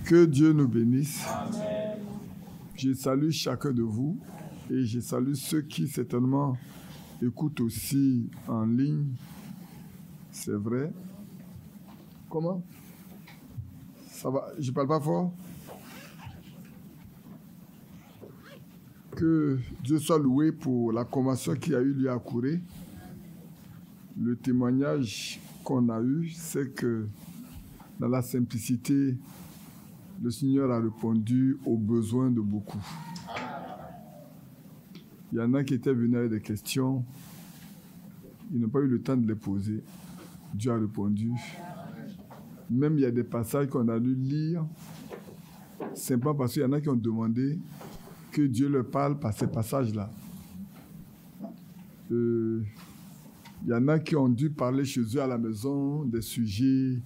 Que Dieu nous bénisse. Amen. Je salue chacun de vous et je salue ceux qui certainement écoutent aussi en ligne. C'est vrai. Comment? Ça va? Je parle pas fort? Que Dieu soit loué pour la convention qui a eu lieu à Kouré. Le témoignage qu'on a eu, c'est que dans la simplicité, le Seigneur a répondu aux besoins de beaucoup. Il y en a qui étaient venus avec des questions. Ils n'ont pas eu le temps de les poser. Dieu a répondu. Même il y a des passages qu'on a dû lire, simplement parce qu'il y en a qui ont demandé que Dieu leur parle par ces passages-là. Il y en a qui ont dû parler chez eux à la maison des sujets,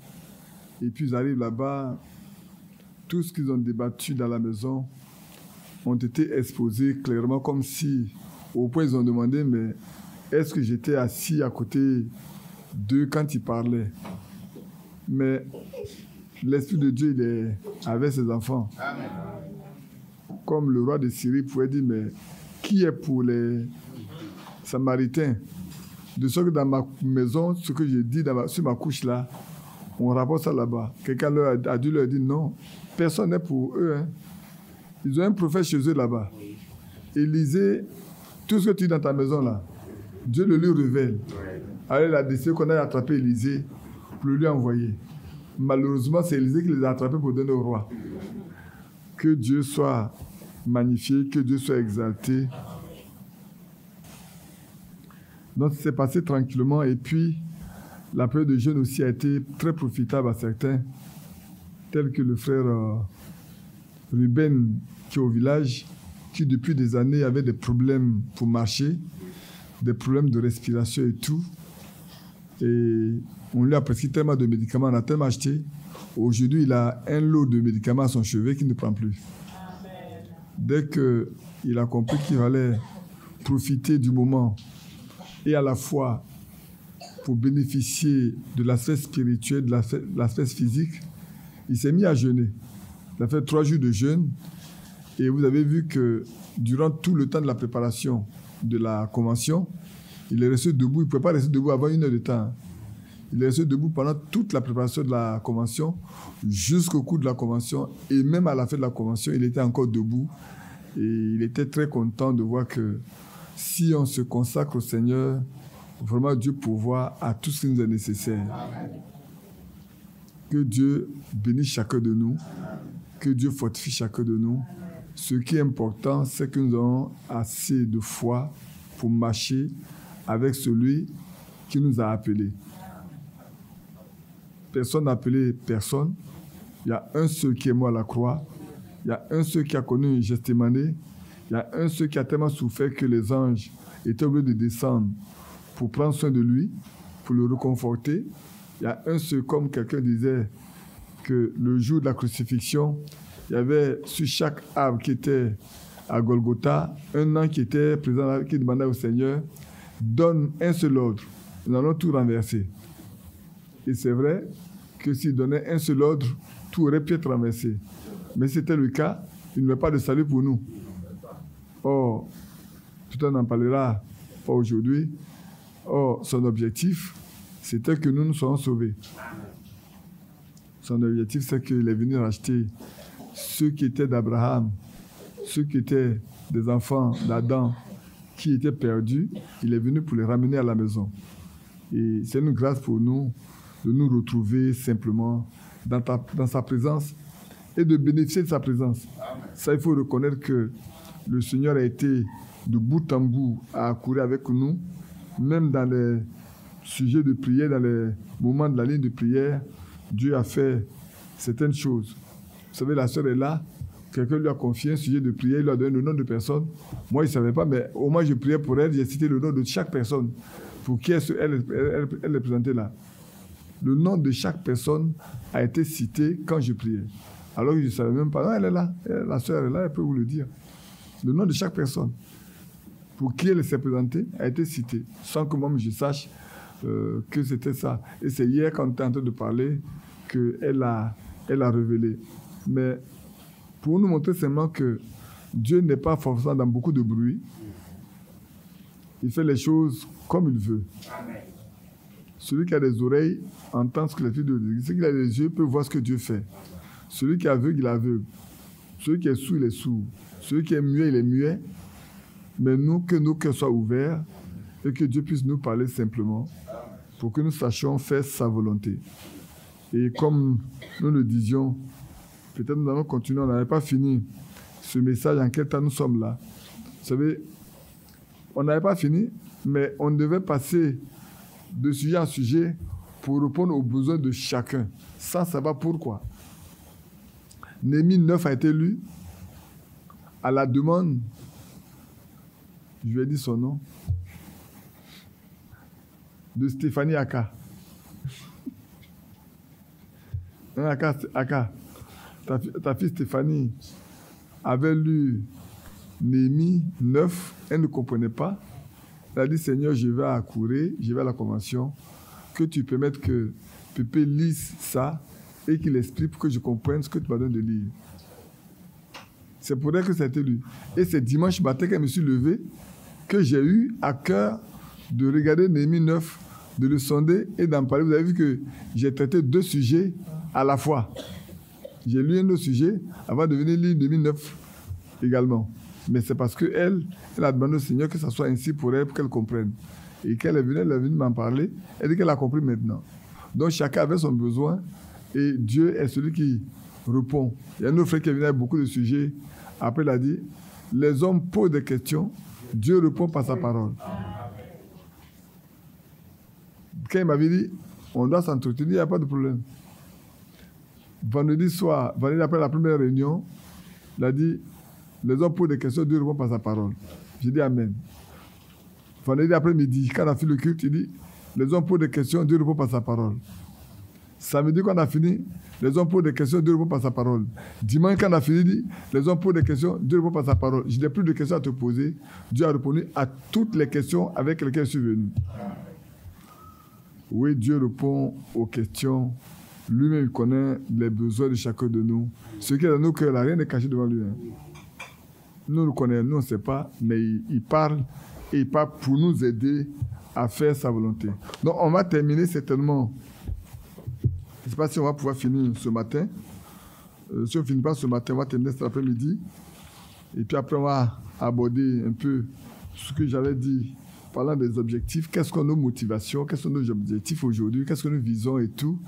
et puis ils arrivent là-bas. Tout ce qu'ils ont débattu dans la maison ont été exposés clairement comme si, au point ils ont demandé, mais est-ce que j'étais assis à côté d'eux quand ils parlaient? Mais l'Esprit de Dieu, il est avec ses enfants. Amen. Comme le roi de Syrie pouvait dire, mais qui est pour les Samaritains? De sorte que dans ma maison, ce que j'ai dit sur ma couche là, on rapporte ça là-bas. Quelqu'un a dû leur dire non. Personne n'est pour eux. Hein. Ils ont un prophète chez eux là-bas. Élisée, tout ce que tu dis dans ta maison là, Dieu le lui révèle. Alors il a décidé qu'on a attrapé Élisée pour le lui envoyer. Malheureusement, c'est Élisée qui les a attrapés pour donner au roi. Que Dieu soit magnifié, que Dieu soit exalté. Donc, c'est passé tranquillement. Et puis, la période de jeûne aussi a été très profitable à certains, tels que le frère Ruben, qui est au village, qui depuis des années avait des problèmes pour marcher, des problèmes de respiration et tout. Et on lui a prescrit tellement de médicaments, on a tellement acheté. Aujourd'hui, il a un lot de médicaments à son chevet qu'il ne prend plus. Amen. Dès qu'il a compris qu'il fallait profiter du moment et à la fois pour bénéficier de l'aspect spirituel, de l'aspect physique, il s'est mis à jeûner. Il a fait 3 jours de jeûne et vous avez vu que durant tout le temps de la préparation de la convention, il est resté debout. Il ne pouvait pas rester debout avant 1 heure de temps. Il est resté debout pendant toute la préparation de la convention, jusqu'au cours de la convention. Et même à la fin de la convention, il était encore debout. Et il était très content de voir que si on se consacre au Seigneur, vraiment Dieu pourvoit à tout ce qui nous est nécessaire. Amen. Que Dieu bénisse chacun de nous. Que Dieu fortifie chacun de nous. Ce qui est important, c'est que nous avons assez de foi pour marcher avec celui qui nous a appelés. Personne n'a appelé personne. Il y a un seul qui est mort à la croix. Il y a un seul qui a connu une Gethsémanée. Il y a un seul qui a tellement souffert que les anges étaient obligés de descendre pour prendre soin de lui, pour le réconforter. Il y a un seul, comme quelqu'un disait, que le jour de la crucifixion, il y avait sur chaque arbre qui était à Golgotha, un ange qui était présent, qui demandait au Seigneur, donne un seul ordre. Nous allons tout renverser. Et c'est vrai que s'il donnait un seul ordre, tout aurait pu être renversé. Mais c'était le cas, il n'y avait pas de salut pour nous. Or, tout le monde en parlera pas aujourd'hui. Or, son objectif, c'était que nous nous soyons sauvés. Son objectif, c'est qu'il est venu racheter ceux qui étaient d'Abraham, ceux qui étaient des enfants d'Adam, qui étaient perdus. Il est venu pour les ramener à la maison. Et c'est une grâce pour nous de nous retrouver simplement dans sa présence et de bénéficier de sa présence. Ça, il faut reconnaître que le Seigneur a été de bout en bout à courir avec nous, même dans les sujets de prière, dans les moments de la ligne de prière. Dieu a fait certaines choses. Vous savez, la sœur est là, quelqu'un lui a confié un sujet de prière, il lui a donné le nom de personne. Moi, je ne savais pas, mais au moins je priais pour elle, j'ai cité le nom de chaque personne pour qui elle est présentée là. Le nom de chaque personne a été cité quand je priais. Alors que je ne savais même pas. Non, elle est là. La sœur est là, elle peut vous le dire. Le nom de chaque personne pour qui elle s'est présentée a été cité, sans que moi je sache que c'était ça. Et c'est hier, quand on était en train de parler, qu'elle a révélé. Mais pour nous montrer simplement que Dieu n'est pas forcément dans beaucoup de bruit. Il fait les choses comme il veut. Amen. Celui qui a des oreilles entend ce que les filles de Dieu disent. Celui qui a des yeux peut voir ce que Dieu fait. Celui qui est aveugle, il est aveugle. Celui qui est sourd, il est sourd. Celui qui est muet, il est muet. Mais nous, que nos cœurs soient ouverts et que Dieu puisse nous parler simplement pour que nous sachions faire sa volonté. Et comme nous le disions, peut-être nous allons continuer, on n'avait pas fini ce message, en quel temps nous sommes là. Vous savez, on n'avait pas fini, mais on devait passer de sujet en sujet pour répondre aux besoins de chacun, sans savoir pourquoi. Néhémie 9 a été lu à la demande, je lui ai dit son nom, de Stéphanie Aka. Aka, ta fille Stéphanie avait lu Néhémie 9, elle ne comprenait pas. Elle a dit, Seigneur, je vais à Kouré, je vais à la convention, que tu permettes que Pépé lise ça et qu'il explique pour que je comprenne ce que tu m'as donné de lire. C'est pour elle que ça a été lu. Et c'est dimanche matin qu'elle me suis levé, que j'ai eu à cœur de regarder Néhémie 9, de le sonder et d'en parler. Vous avez vu que j'ai traité 2 sujets à la fois. J'ai lu un autre sujet avant de venir lire Néhémie 9 également. Mais c'est parce qu'elle a demandé au Seigneur que ça soit ainsi pour elle, pour qu'elle comprenne. Et qu'elle est venue m'en parler. Elle dit qu'elle a compris maintenant. Donc chacun avait son besoin et Dieu est celui qui répond. Il y a un autre frère qui est venu avec beaucoup de sujets. Après, il a dit, les hommes posent des questions, Dieu répond par sa parole. Quand il m'avait dit, on doit s'entretenir, il n'y a pas de problème. Vendredi soir, vendredi après la première réunion, il a dit, les hommes posent des questions, Dieu répond par sa parole. J'ai dit Amen. Vendredi après-midi, quand on a fait le culte, il dit, les hommes posent des questions, Dieu répond par sa parole. Samedi, quand on a fini, les hommes posent des questions, Dieu répond par sa parole. Dimanche, quand on a fini, il dit, les hommes posent des questions, Dieu répond par sa parole. Je n'ai plus de questions à te poser. Dieu a répondu à toutes les questions avec lesquelles je suis venu. Oui, Dieu répond aux questions. Lui-même, il connaît les besoins de chacun de nous. Ce qui est dans nos cœurs, là, rien n'est caché devant lui. Nous le connaissons, nous on ne sait pas, mais il parle et il parle pour nous aider à faire sa volonté. Donc on va terminer certainement. Je ne sais pas si on va pouvoir finir ce matin. Si on ne finit pas ce matin, on va terminer cet après-midi. Et puis après, on va aborder un peu ce que j'avais dit, parlant des objectifs. Quelles sont nos motivations? Quels sont nos objectifs aujourd'hui? Qu'est-ce que nous visons et tout?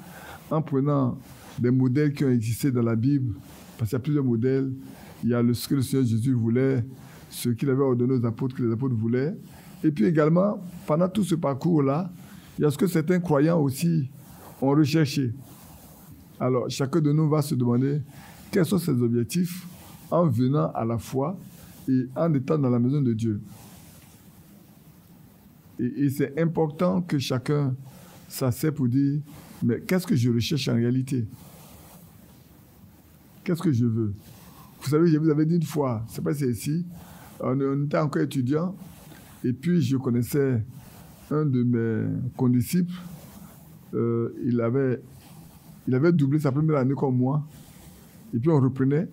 En prenant des modèles qui ont existé dans la Bible, parce qu'il y a plusieurs modèles. Il y a ce que le Seigneur Jésus voulait, ce qu'il avait ordonné aux apôtres, que les apôtres voulaient. Et puis également, pendant tout ce parcours-là, il y a ce que certains croyants aussi ont recherché. Alors, chacun de nous va se demander quels sont ses objectifs en venant à la foi et en étant dans la maison de Dieu. Et c'est important que chacun s'asseye pour dire, mais qu'est-ce que je recherche en réalité? Qu'est-ce que je veux? Vous savez, je vous avais dit une fois, je ne sais pas si c'est ici, on était encore étudiants, et puis je connaissais un de mes condisciples, il avait doublé sa première année comme moi, et puis on reprenait.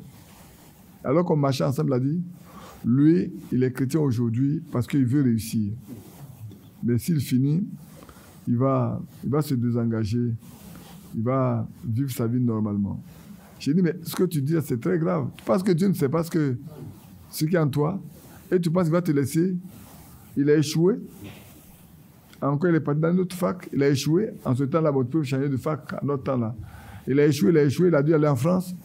Alors qu'on marchait ensemble, il a dit, lui, il est chrétien aujourd'hui parce qu'il veut réussir. Mais s'il finit, il va se désengager, il va vivre sa vie normalement. J'ai dit, mais ce que tu dis, c'est très grave. Parce que Dieu ne sait pas ce qui est en toi. Et tu penses qu'il va te laisser. Il a échoué. Encore, il est parti dans une autre fac. Il a échoué. En ce temps-là, tu peux changer de fac à notre temps-là. Il a échoué. Il a dû aller en France.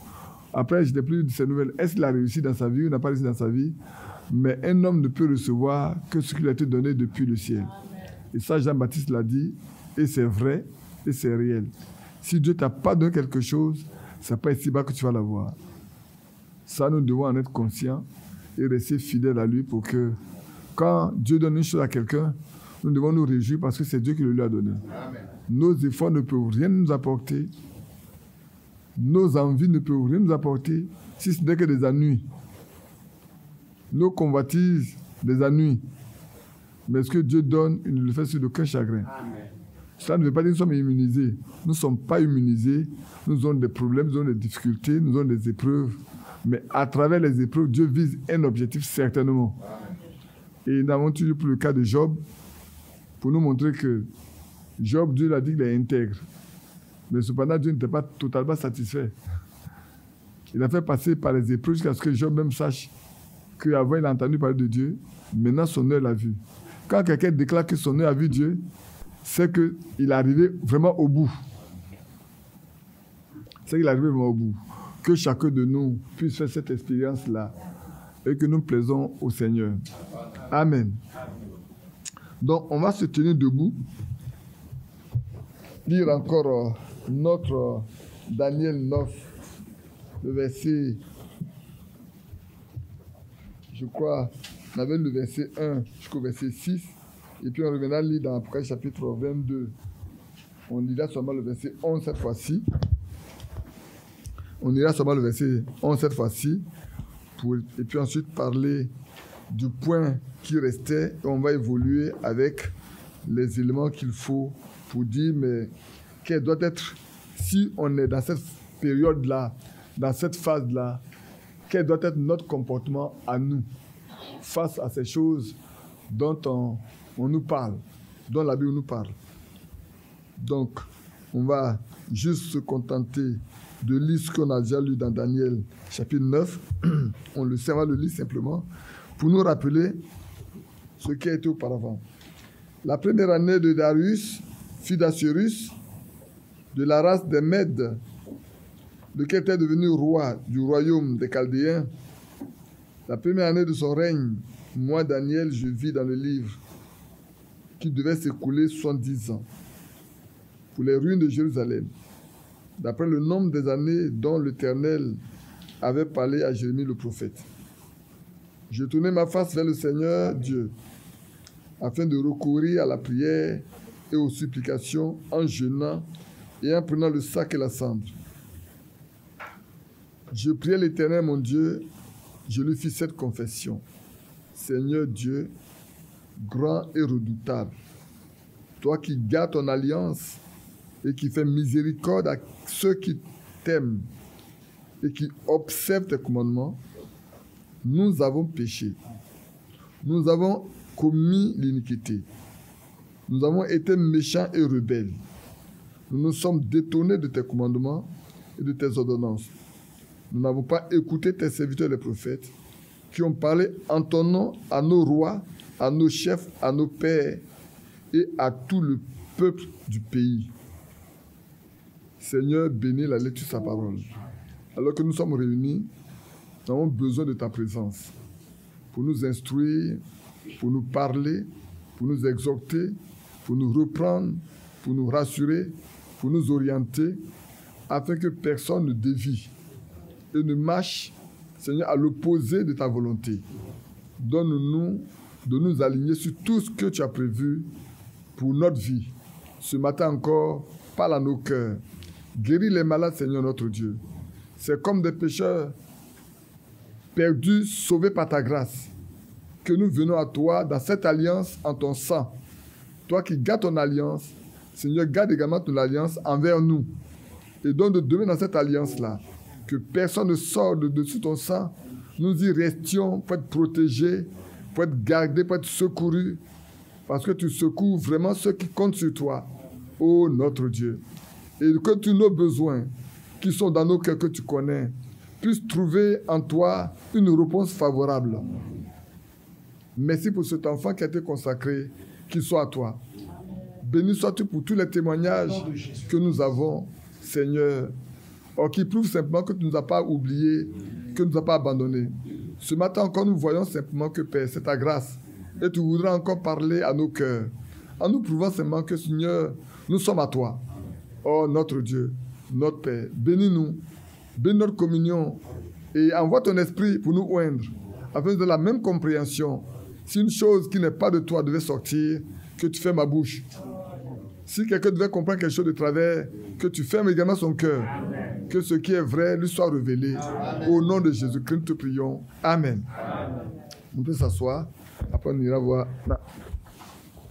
Après, je n'ai plus de ces nouvelles. Est-ce qu'il a réussi dans sa vie ou il n'a pas réussi dans sa vie? Mais un homme ne peut recevoir que ce qui lui a été donné depuis le ciel. Et ça, Jean-Baptiste l'a dit. Et c'est vrai. Et c'est réel. Si Dieu ne t'a pas donné quelque chose, ce n'est pas ici-bas que tu vas l'avoir. Ça, nous devons en être conscients et rester fidèles à lui pour que, quand Dieu donne une chose à quelqu'un, nous devons nous réjouir parce que c'est Dieu qui le lui a donné. Amen. Nos efforts ne peuvent rien nous apporter. Nos envies ne peuvent rien nous apporter si ce n'est que des ennuis. Nos convoitises, des ennuis. Mais ce que Dieu donne, il ne le fait sur aucun chagrin. Amen. Cela ne veut pas dire que nous sommes immunisés. Nous ne sommes pas immunisés. Nous avons des problèmes, nous avons des difficultés, nous avons des épreuves. Mais à travers les épreuves, Dieu vise un objectif certainement. Et nous avons toujours pris le cas de Job pour nous montrer que Job, Dieu l'a dit qu'il est intègre. Mais cependant, Dieu n'était pas totalement satisfait. Il a fait passer par les épreuves jusqu'à ce que Job même sache qu'avant il a entendu parler de Dieu, maintenant son œil l'a vu. Quand quelqu'un déclare que son œil a vu Dieu, c'est qu'il est arrivé vraiment au bout. C'est qu'il est arrivé vraiment au bout. Que chacun de nous puisse faire cette expérience-là et que nous plaisons au Seigneur. Amen. Donc, on va se tenir debout, lire encore notre Daniel 9, le verset, je crois, on avait le verset 1 jusqu'au verset 6, et puis on reviendra lire dans Apocalypse chapitre 22. On lira seulement le verset 11 cette fois-ci. On ira seulement le verset 11 cette fois-ci, et puis ensuite parler du point qui restait, et on va évoluer avec les éléments qu'il faut pour dire, mais quel doit être, si on est dans cette période-là, dans cette phase-là, quel doit être notre comportement à nous face à ces choses dont on nous parle, dont la Bible nous parle. Donc, on va juste se contenter de lire ce qu'on a déjà lu dans Daniel, chapitre 9. On le sait, on va le lire simplement, pour nous rappeler ce qui a été auparavant. La première année de Darius, fils d'Assuérus, de la race des Mèdes, lequel était devenu roi du royaume des Chaldéens, la première année de son règne, moi, Daniel, je vis dans le livre qu'il devait s'écouler 70 ans pour les ruines de Jérusalem, d'après le nombre des années dont l'Éternel avait parlé à Jérémie le prophète. Je tournai ma face vers le Seigneur Dieu, afin de recourir à la prière et aux supplications en jeûnant et en prenant le sac et la cendre. Je priai l'Éternel mon Dieu, je lui fis cette confession. Seigneur Dieu, grand et redoutable, toi qui gardes ton alliance et qui fais miséricorde à ceux qui t'aiment et qui observent tes commandements, nous avons péché. Nous avons commis l'iniquité. Nous avons été méchants et rebelles. Nous nous sommes détournés de tes commandements et de tes ordonnances. Nous n'avons pas écouté tes serviteurs les prophètes qui ont parlé en ton nom à nos rois, à nos chefs, à nos pères et à tout le peuple du pays. Seigneur, bénis la lecture de sa parole. Alors que nous sommes réunis, nous avons besoin de ta présence pour nous instruire, pour nous parler, pour nous exhorter, pour nous reprendre, pour nous rassurer, pour nous orienter, afin que personne ne dévie et ne marche, Seigneur, à l'opposé de ta volonté. Donne-nous de nous aligner sur tout ce que tu as prévu pour notre vie. Ce matin encore, parle à nos cœurs. Guéris les malades, Seigneur notre Dieu. C'est comme des pécheurs perdus, sauvés par ta grâce, que nous venons à toi dans cette alliance en ton sang. Toi qui gardes ton alliance, Seigneur, garde également ton alliance envers nous. Et donc de demeurer dans cette alliance-là, que personne ne sorte de dessous ton sang, nous y restions pour être protégés, pour être gardés, pour être secourus, parce que tu secours vraiment ceux qui comptent sur toi, ô notre Dieu. Et que tous nos besoins qui sont dans nos cœurs que tu connais puissent trouver en toi une réponse favorable. Merci pour cet enfant qui a été consacré, qu'il soit à toi. Béni sois-tu pour tous les témoignages que nous avons, Seigneur, qui prouvent simplement que tu ne nous as pas oubliés, que tu ne nous as pas abandonnés. Ce matin encore, nous voyons simplement que, Père, c'est ta grâce. Et tu voudras encore parler à nos cœurs, en nous prouvant simplement que, Seigneur, nous sommes à toi. Oh, notre Dieu, notre Père, bénis-nous, bénis notre communion et envoie ton esprit pour nous oindre, afin de la même compréhension. Si une chose qui n'est pas de toi devait sortir, que tu fermes ma bouche. Si quelqu'un devait comprendre quelque chose de travers, que tu fermes également son cœur. Que ce qui est vrai lui soit révélé. Amen. Au nom de Jésus-Christ, nous te prions. Amen. Amen. On peut s'asseoir. Après, on ira voir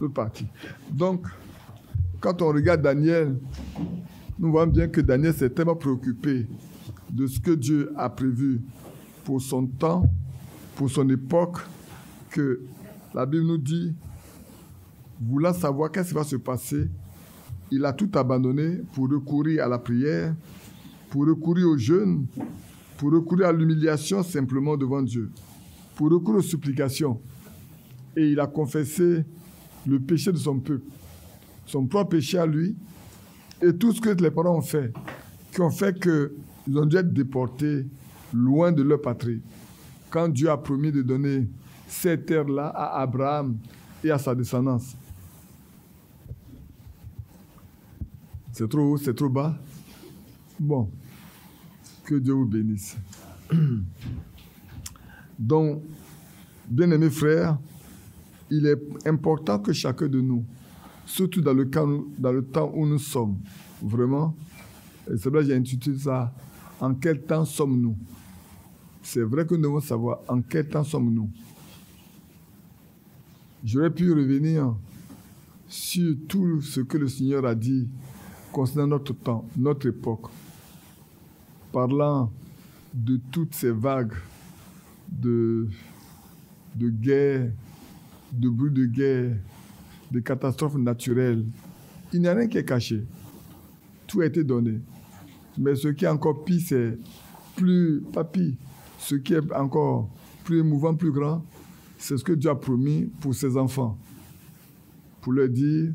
l'autre partie. Donc, Quand on regarde Daniel, nous voyons bien que Daniel s'est tellement préoccupé de ce que Dieu a prévu pour son temps, pour son époque, que la Bible nous dit, voulant savoir qu'est-ce qui va se passer, il a tout abandonné pour recourir à la prière, pour recourir au jeûne, pour recourir à l'humiliation simplement devant Dieu, pour recourir aux supplications. Et il a confessé le péché de son peuple, son propre péché à lui, et tout ce que les parents ont fait, qui ont fait qu'ils ont dû être déportés loin de leur patrie. Quand Dieu a promis de donner cette terre-là à Abraham et à sa descendance. C'est trop haut, c'est trop bas? Bon, que Dieu vous bénisse. Donc, bien-aimés frères, il est important que chacun de nous, surtout dans le temps où nous sommes, vraiment, et c'est vrai que j'ai intitulé ça, en quel temps sommes-nous? C'est vrai que nous devons savoir en quel temps sommes-nous. J'aurais pu revenir sur tout ce que le Seigneur a dit concernant notre temps, notre époque, parlant de toutes ces vagues de guerre, de bruit de guerre, de catastrophes naturelles. Il n'y a rien qui est caché. Tout a été donné. Mais ce qui est encore pire, c'est pas pire. Ce qui est encore plus émouvant, plus grand, c'est ce que Dieu a promis pour ses enfants. Pour leur dire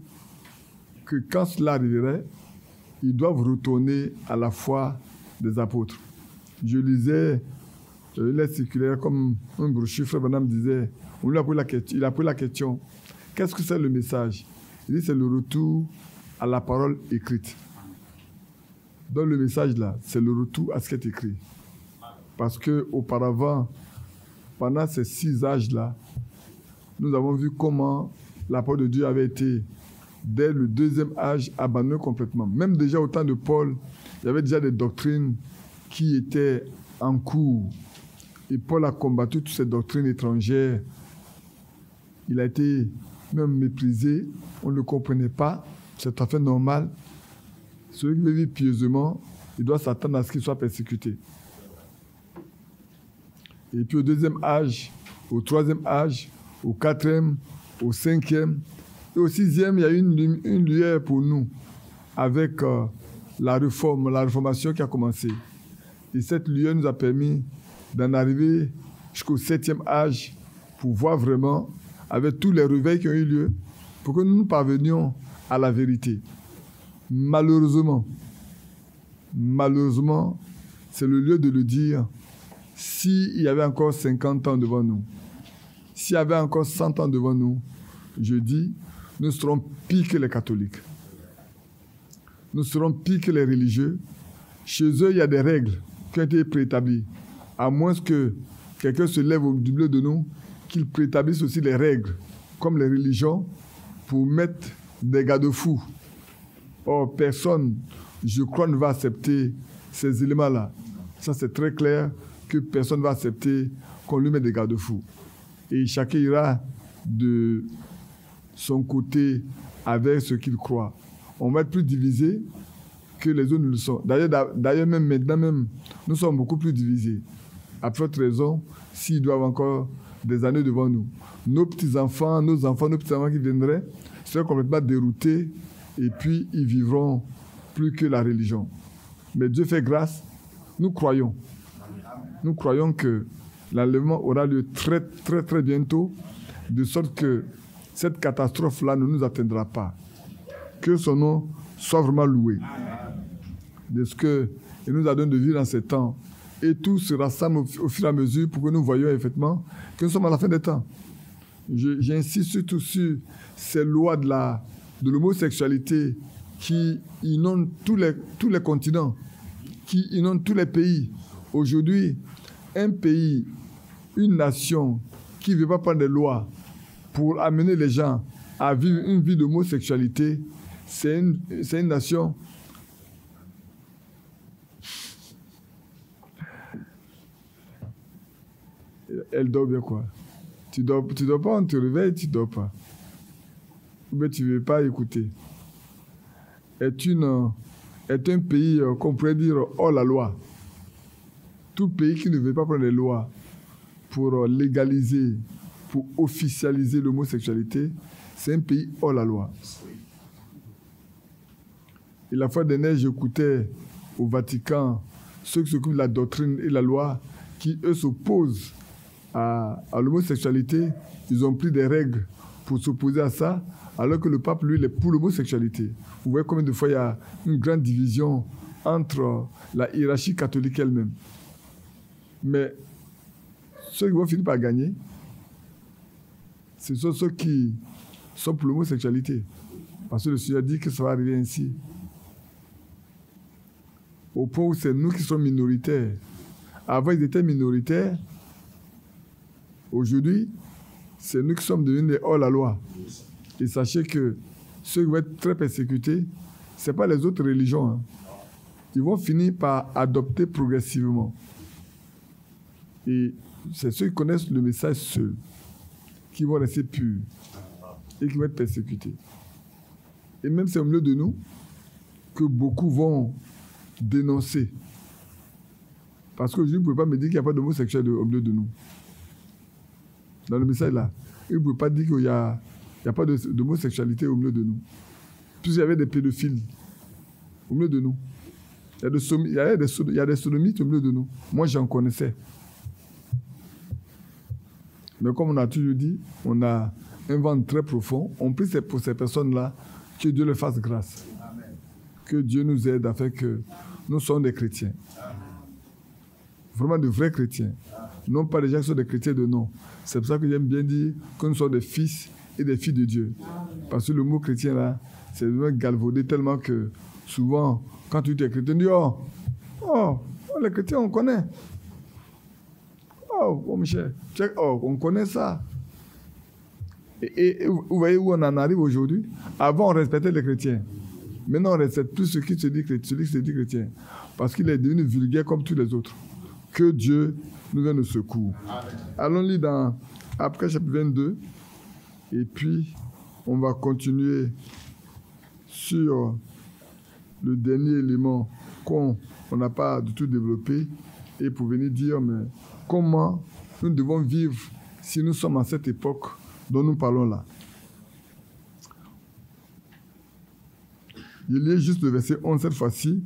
que quand cela arriverait, ils doivent retourner à la foi des apôtres. Je lisais une lettre circulaire comme un brochure, Frère Branham disait, il a pris la question, qu'est-ce que c'est le message? Il dit c'est le retour à la parole écrite. Donc le message là, c'est le retour à ce qui est écrit. Parce qu'auparavant, pendant ces 6 âges-là, nous avons vu comment la parole de Dieu avait été, dès le 2e âge, abandonnée complètement. Même déjà au temps de Paul, il y avait déjà des doctrines qui étaient en cours. Et Paul a combattu toutes ces doctrines étrangères. Il a été même méprisé, on ne le comprenait pas, c'est tout à fait normal. Celui qui veut vivre pieusement, il doit s'attendre à ce qu'il soit persécuté. Et puis au 2e âge, au 3e âge, au 4e, au 5e, et au 6e, il y a eu une lueur pour nous, avec la réformation qui a commencé. Et cette lueur nous a permis d'en arriver jusqu'au 7e âge pour voir vraiment, avec tous les réveils qui ont eu lieu, pour que nous parvenions à la vérité. Malheureusement, c'est le lieu de le dire, s'il y avait encore 50 ans devant nous, s'il y avait encore 100 ans devant nous, je dis, nous serons pires que les catholiques. Nous serons pires que les religieux. Chez eux, il y a des règles qui ont été préétablies. À moins que quelqu'un se lève au milieu de nous, qu'il préétablisse aussi les règles, comme les religions, pour mettre des garde-fous. Or, personne, je crois, ne va accepter ces éléments-là. Ça, c'est très clair que personne ne va accepter qu'on lui mette des garde-fous. Et chacun ira de son côté avec ce qu'il croit. On va être plus divisé que les autres ne le sont. D'ailleurs, même maintenant, nous sommes beaucoup plus divisés. À forte raison, s'ils doivent encore des années devant nous. Nos petits-enfants, nos petits-enfants qui viendraient seraient complètement déroutés et puis ils vivront plus que la religion. Mais Dieu fait grâce, nous croyons. Nous croyons que l'enlèvement aura lieu très, très, très bientôt, de sorte que cette catastrophe-là ne nous atteindra pas. Que son nom soit vraiment loué. De ce qu'il nous a donné de vivre dans ces temps. Et tout se rassemble au fur et à mesure pour que nous voyions effectivement que nous sommes à la fin des temps. J'insiste surtout sur ces lois de l'homosexualité qui inondent tous les continents, qui inondent tous les pays. Aujourd'hui, un pays, une nation qui ne veut pas prendre des lois pour amener les gens à vivre une vie d'homosexualité, c'est une nation elle dort bien quoi. Tu dors pas, on te réveille, tu dors pas. Mais tu ne veux pas écouter. est un pays qu'on pourrait dire hors la loi. Tout pays qui ne veut pas prendre les lois pour légaliser, pour officialiser l'homosexualité, c'est un pays hors la loi. Et la fois dernière, j'écoutais au Vatican ceux qui s'occupent de la doctrine et la loi, qui eux s'opposent à l'homosexualité. Ils ont pris des règles pour s'opposer à ça, alors que le pape, lui, il est pour l'homosexualité. Vous voyez combien de fois il y a une grande division entre la hiérarchie catholique elle-même. Mais ceux qui vont finir par gagner, ce sont ceux qui sont pour l'homosexualité. Parce que le Seigneur dit que ça va arriver ainsi. Au point où c'est nous qui sommes minoritaires. Avant, ils étaient minoritaires. Aujourd'hui, c'est nous qui sommes devenus hors la loi. Et sachez que ceux qui vont être très persécutés, ce n'est pas les autres religions. Hein. Ils vont finir par adopter progressivement. Et c'est ceux qui connaissent le message seuls qui vont rester purs et qui vont être persécutés. Et même c'est au milieu de nous que beaucoup vont dénoncer. Parce qu'aujourd'hui, vous ne pouvez pas me dire qu'il n'y a pas d'homosexuels au milieu de nous. Dans le message là, vous ne pouvez pas dire qu'il n'y a pas d'homosexualité au milieu de nous. Puisqu'il y avait des pédophiles au milieu de nous. Il y a des sodomites au milieu de nous. Moi, j'en connaissais. Mais comme on a toujours dit, on a un ventre très profond. On prie pour ces personnes-là, que Dieu leur fasse grâce. Amen. Que Dieu nous aide à faire que nous soyons des chrétiens. Amen. Vraiment de vrais chrétiens. Amen. Non pas des gens qui sont des chrétiens de nom. C'est pour ça que j'aime bien dire que nous sommes des fils et des filles de Dieu. Amen. Parce que le mot chrétien là, c'est vraiment galvaudé tellement que souvent, quand tu es chrétien, tu dis oh, les chrétiens on connaît. Oh, Michel, on connaît ça. Et vous voyez où on en arrive aujourd'hui? Avant, on respectait les chrétiens. Maintenant, on ne respecte plus celui qui se dit chrétien. Parce qu'il est devenu vulgaire comme tous les autres. Que Dieu nous donne le secours. Allons lire dans Apocalypse chapitre 22. Et puis, on va continuer sur le dernier élément qu'on n'a pas du tout développé. Et pour venir dire, mais comment nous devons vivre si nous sommes à cette époque dont nous parlons là. Il y a juste le verset 11 cette fois-ci.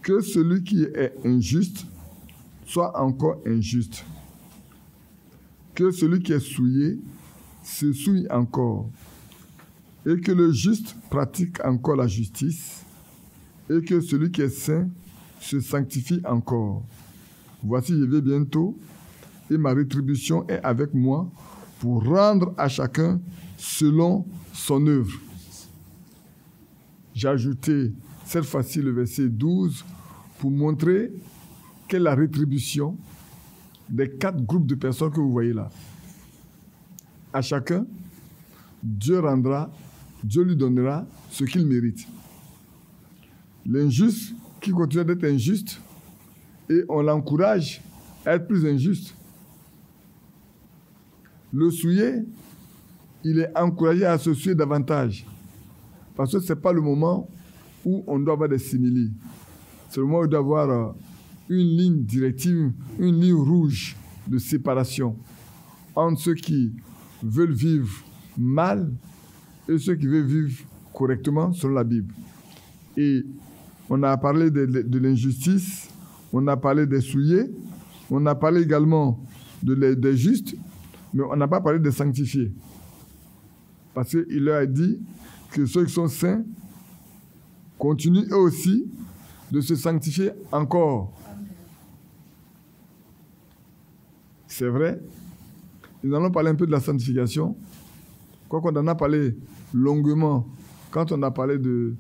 Que celui qui est injuste soit encore injuste. Que celui qui est souillé se souille encore. Et que le juste pratique encore la justice. Et que celui qui est saint se sanctifie encore. Voici, je vais bientôt, et ma rétribution est avec moi pour rendre à chacun selon son œuvre. J'ai ajouté cette fois-ci le verset 12 pour montrer quelle est la rétribution des 4 groupes de personnes que vous voyez là. À chacun, Dieu lui donnera ce qu'il mérite. L'injuste qui continue d'être injuste, et on l'encourage à être plus injuste. Le souillé, il est encouragé à se souiller davantage. Parce que ce n'est pas le moment où on doit avoir des simili. C'est le moment où on doit avoir une ligne directive, une ligne rouge de séparation entre ceux qui veulent vivre mal et ceux qui veulent vivre correctement selon la Bible. Et on a parlé de l'injustice, on a parlé des souillés, on a parlé également des justes, mais on n'a pas parlé des sanctifiés. Parce qu'il leur a dit que ceux qui sont saints continuent eux aussi de se sanctifier encore. C'est vrai. Nous allons parler un peu de la sanctification. Quoiqu'on en a parlé longuement quand on a parlé de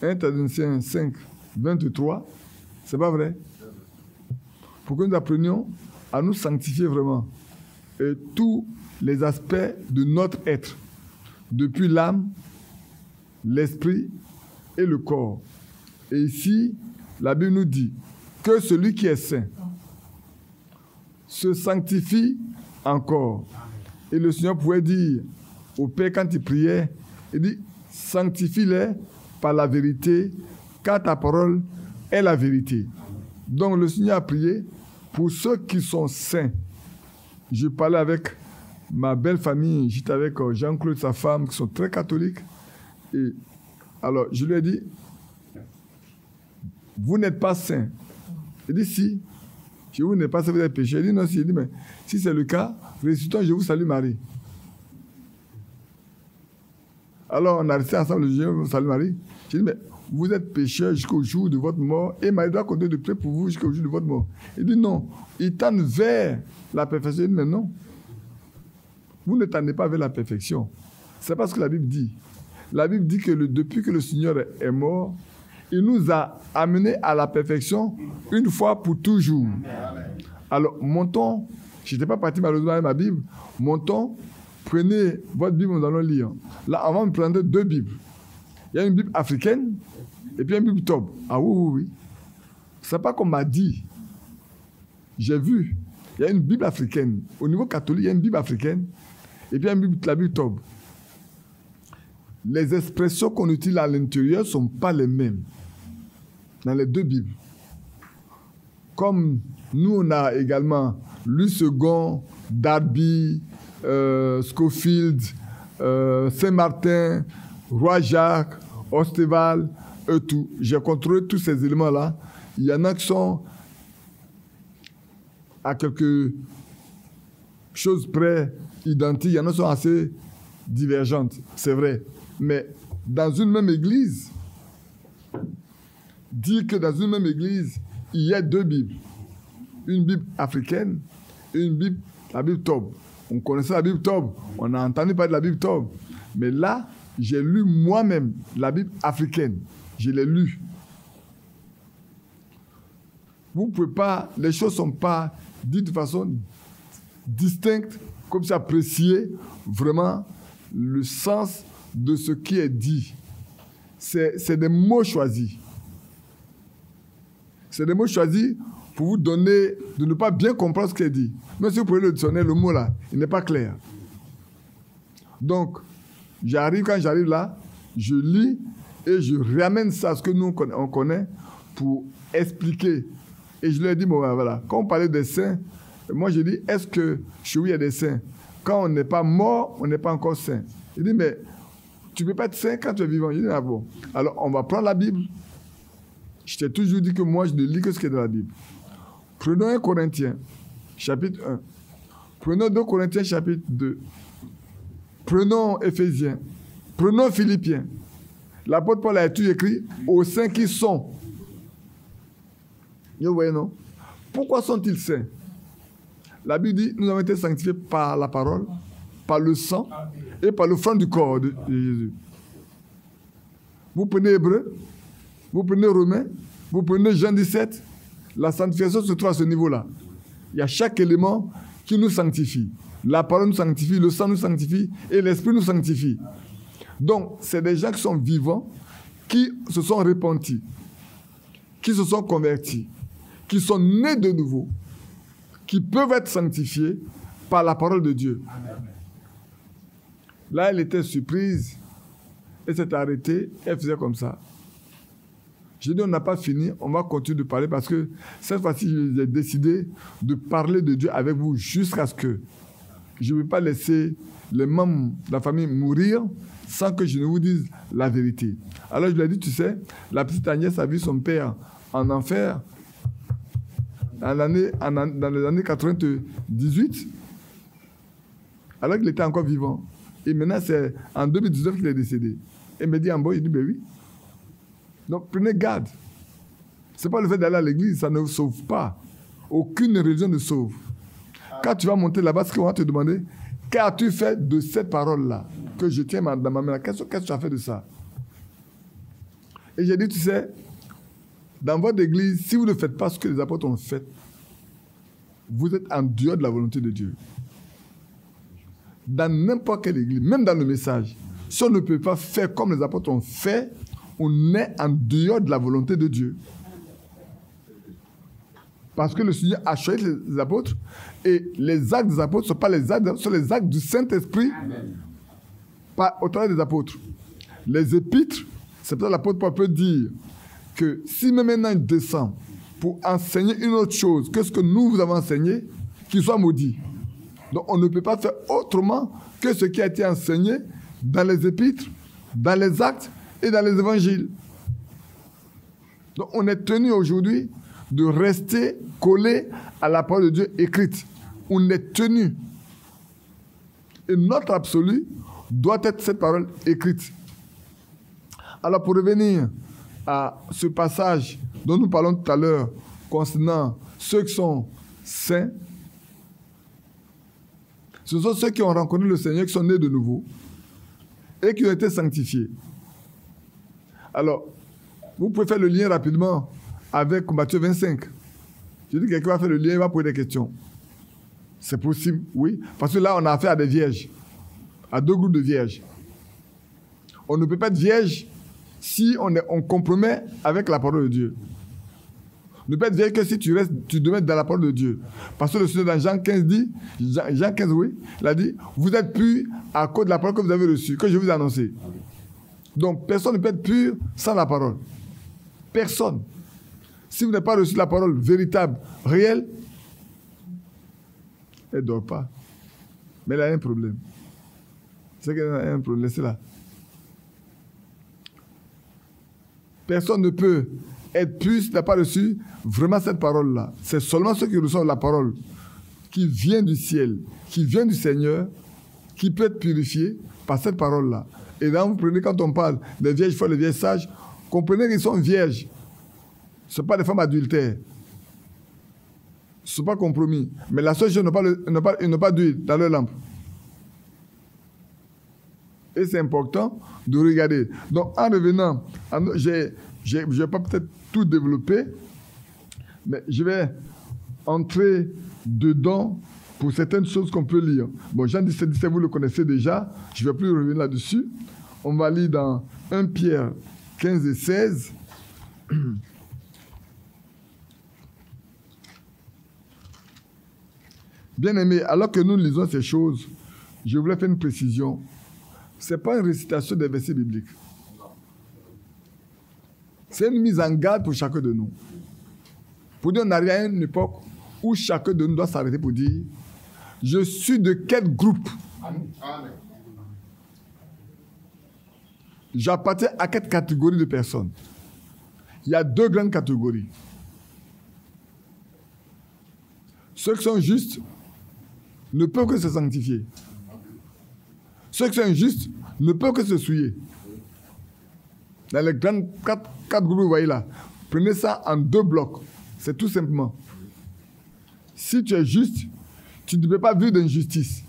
1 Thessaloniciens 5, 23. C'est pas vrai? Pour que nous apprenions à nous sanctifier vraiment. Et tous les aspects de notre être, depuis l'âme, l'esprit et le corps. Et ici, la Bible nous dit que celui qui est saint se sanctifie encore. Et le Seigneur pouvait dire au Père quand il priait, il dit, sanctifie-les par la vérité, car ta parole est la vérité. Donc le Seigneur a prié pour ceux qui sont saints. Je parlais avec ma belle famille, j'étais avec Jean-Claude, sa femme, qui sont très catholiques. Et alors, je lui ai dit, vous n'êtes pas saints. Il dit, si. Je vous n'êtes pas saints, vous êtes péchés. Il dit, non, si. Il dit, mais si c'est le cas, récitons, je vous salue Marie. Alors, on a resté ensemble, je vous salue Marie. J'ai dit, mais vous êtes pécheurs jusqu'au jour de votre mort, et Marie doit continuer de prier pour vous jusqu'au jour de votre mort. Il dit, non. Il tend vers la perfection. Il dit, mais non. Vous ne tendez pas vers la perfection. C'est pas ce que la Bible dit. La Bible dit que depuis que le Seigneur est mort, il nous a amenés à la perfection une fois pour toujours. Alors, montons. Je n'étais pas parti malheureusement avec ma Bible. Montons. Prenez votre Bible, nous allons lire. Là, on va me prendre 2 Bibles. Il y a une Bible africaine et puis une Bible Tob. Ah oui. C'est pas qu'on m'a dit. J'ai vu. Il y a une Bible africaine. Au niveau catholique, il y a une Bible africaine et puis la Bible Tob. Les expressions qu'on utilise à l'intérieur ne sont pas les mêmes dans les 2 Bibles. Comme nous, on a également Louis II, Darby, Scofield, Saint-Martin, Roi Jacques, Osteval, et tout. J'ai contrôlé tous ces éléments-là. Il y en a qui sont à quelque chose près identiques, il y en a qui sont assez divergentes, c'est vrai. Mais dans une même église, dire que dans une même église, il y a 2 Bibles. Une Bible africaine et une Bible, la Bible Tob. On connaissait la Bible Tob, on a entendu parler de la Bible Tob. Mais là, j'ai lu moi-même la Bible africaine. Je l'ai lue. Vous ne pouvez pas, les choses ne sont pas dites de façon distincte, comme ça, apprécier vraiment le sens de ce qui est dit. C'est des mots choisis. C'est des mots choisis pour vous donner, de ne pas bien comprendre ce qui est dit. Mais si vous prenez le dictionnaire, le mot là, il n'est pas clair. Donc, quand j'arrive là, je lis et je ramène ça à ce que nous on connaît pour expliquer. Et je leur ai dit, bon, voilà, quand on parlait des saints, moi je dis, est-ce que chez vous il y a des saints? Quand on n'est pas mort, on n'est pas encore saint. Il dit, mais tu ne peux pas être saint quand tu es vivant. Je dis, ah bon. Alors, on va prendre la Bible. Je t'ai toujours dit que moi, je ne lis que ce qui est dans la Bible. Prenons 1 Corinthiens, chapitre 1. Prenons 2 Corinthiens, chapitre 2. Prenons Éphésiens. Prenons Philippiens. L'apôtre Paul a tout écrit aux saints qui sont. Vous voyez, non? Pourquoi sont-ils saints? La Bible dit, nous avons été sanctifiés par la parole, par le sang et par le franc du corps de Jésus. Vous prenez Hébreu, vous prenez Romains, vous prenez Jean 17, la sanctification se trouve à ce niveau-là. Il y a chaque élément qui nous sanctifie. La parole nous sanctifie, le sang nous sanctifie et l'esprit nous sanctifie. Donc, c'est des gens qui sont vivants, qui se sont repentis, qui se sont convertis, qui sont nés de nouveau, qui peuvent être sanctifiés par la parole de Dieu. Là, elle était surprise, elle s'est arrêtée, elle faisait comme ça. J'ai dit, on n'a pas fini, on va continuer de parler parce que cette fois-ci, j'ai décidé de parler de Dieu avec vous jusqu'à ce que je ne vais pas laisser les membres de la famille mourir sans que je ne vous dise la vérité. Alors je lui ai dit, tu sais, la petite Agnès a vu son père en enfer dans les années 98, alors qu'il était encore vivant. Et maintenant, c'est en 2019 qu'il est décédé. Et il me dit en bas, il dit, ben oui. Donc, prenez garde. Ce n'est pas le fait d'aller à l'église, ça ne vous sauve pas. Aucune religion ne sauve. Quand tu vas monter là-bas, ce qu'on va te demander, qu'as-tu fait de cette parole-là que je tiens dans ma main? Qu'est-ce que tu as fait de ça? Et j'ai dit, tu sais, dans votre église, si vous ne faites pas ce que les apôtres ont fait, vous êtes en dehors de la volonté de Dieu. Dans n'importe quelle église, même dans le message, si on ne peut pas faire comme les apôtres ont fait, on est en dehors de la volonté de Dieu. Parce que le Seigneur a choisi les apôtres et les actes des apôtres ne sont pas les actes, sont les actes du Saint-Esprit au travers des apôtres. Les épîtres C'est pour ça que l'apôtre Paul peut dire que si même maintenant il descend pour enseigner une autre chose que ce que nous vous avons enseigné, qu'il soit maudit. Donc on ne peut pas faire autrement que ce qui a été enseigné dans les épîtres, dans les actes et dans les évangiles. Donc on est tenu aujourd'hui de rester collé à la parole de Dieu écrite. On est tenu. Et notre absolu doit être cette parole écrite. Alors pour revenir à ce passage dont nous parlons tout à l'heure concernant ceux qui sont saints, ce sont ceux qui ont rencontré le Seigneur, qui sont nés de nouveau et qui ont été sanctifiés. Alors, vous pouvez faire le lien rapidement avec Matthieu 25. Je dis que quelqu'un va faire le lien, il va poser des questions. C'est possible, oui, parce que là, on a affaire à des vierges, à deux groupes de vierges. On ne peut pas être vierge si on compromet avec la parole de Dieu. Ne peut être vierge que si tu demeures dans la parole de Dieu. Parce que le Seigneur dans Jean 15 dit, Jean 15, oui, il a dit, vous êtes purs à cause de la parole que vous avez reçue, que je vous ai annoncée. Donc, personne ne peut être pur sans la parole. Personne. Si vous n'avez pas reçu la parole véritable, réelle, elle ne dort pas. Mais elle a un problème. C'est qu'elle a un problème. Laissez-la. Personne ne peut être pur s'il n'a pas reçu vraiment cette parole-là. C'est seulement ceux qui reçoivent la parole qui vient du ciel, qui vient du Seigneur, qui peut être purifié par cette parole-là. Et là, vous prenez, quand on parle des vierges folles, des vierges sages, comprenez qu'ils sont vierges. Ce ne sont pas des femmes adultères. Ce ne sont pas compromis. Mais la seule chose, ils n'ont pas d'huile dans leur lampe. Et c'est important de regarder. Donc, en revenant, je ne vais pas peut-être tout développer, mais je vais entrer dedans pour certaines choses qu'on peut lire. Bon, Jean 17, 17, vous le connaissez déjà. Je ne vais plus revenir là-dessus. On va lire dans 1 Pierre 15 et 16. Bien-aimés, alors que nous lisons ces choses, je voulais faire une précision. Ce n'est pas une récitation des versets bibliques. C'est une mise en garde pour chacun de nous. Pour dire, on arrive à une époque où chacun de nous doit s'arrêter pour dire, je suis de quel groupe? Amen. J'appartiens à quelle catégorie de personnes? Il y a deux grandes catégories. Ceux qui sont justes ne peuvent que se sanctifier. Ceux qui sont injustes ne peuvent que se souiller. Dans les grandes quatre groupes, vous voyez là, prenez ça en deux blocs. C'est tout simplement. Si tu es juste, tu ne peux pas vivre d'injustice.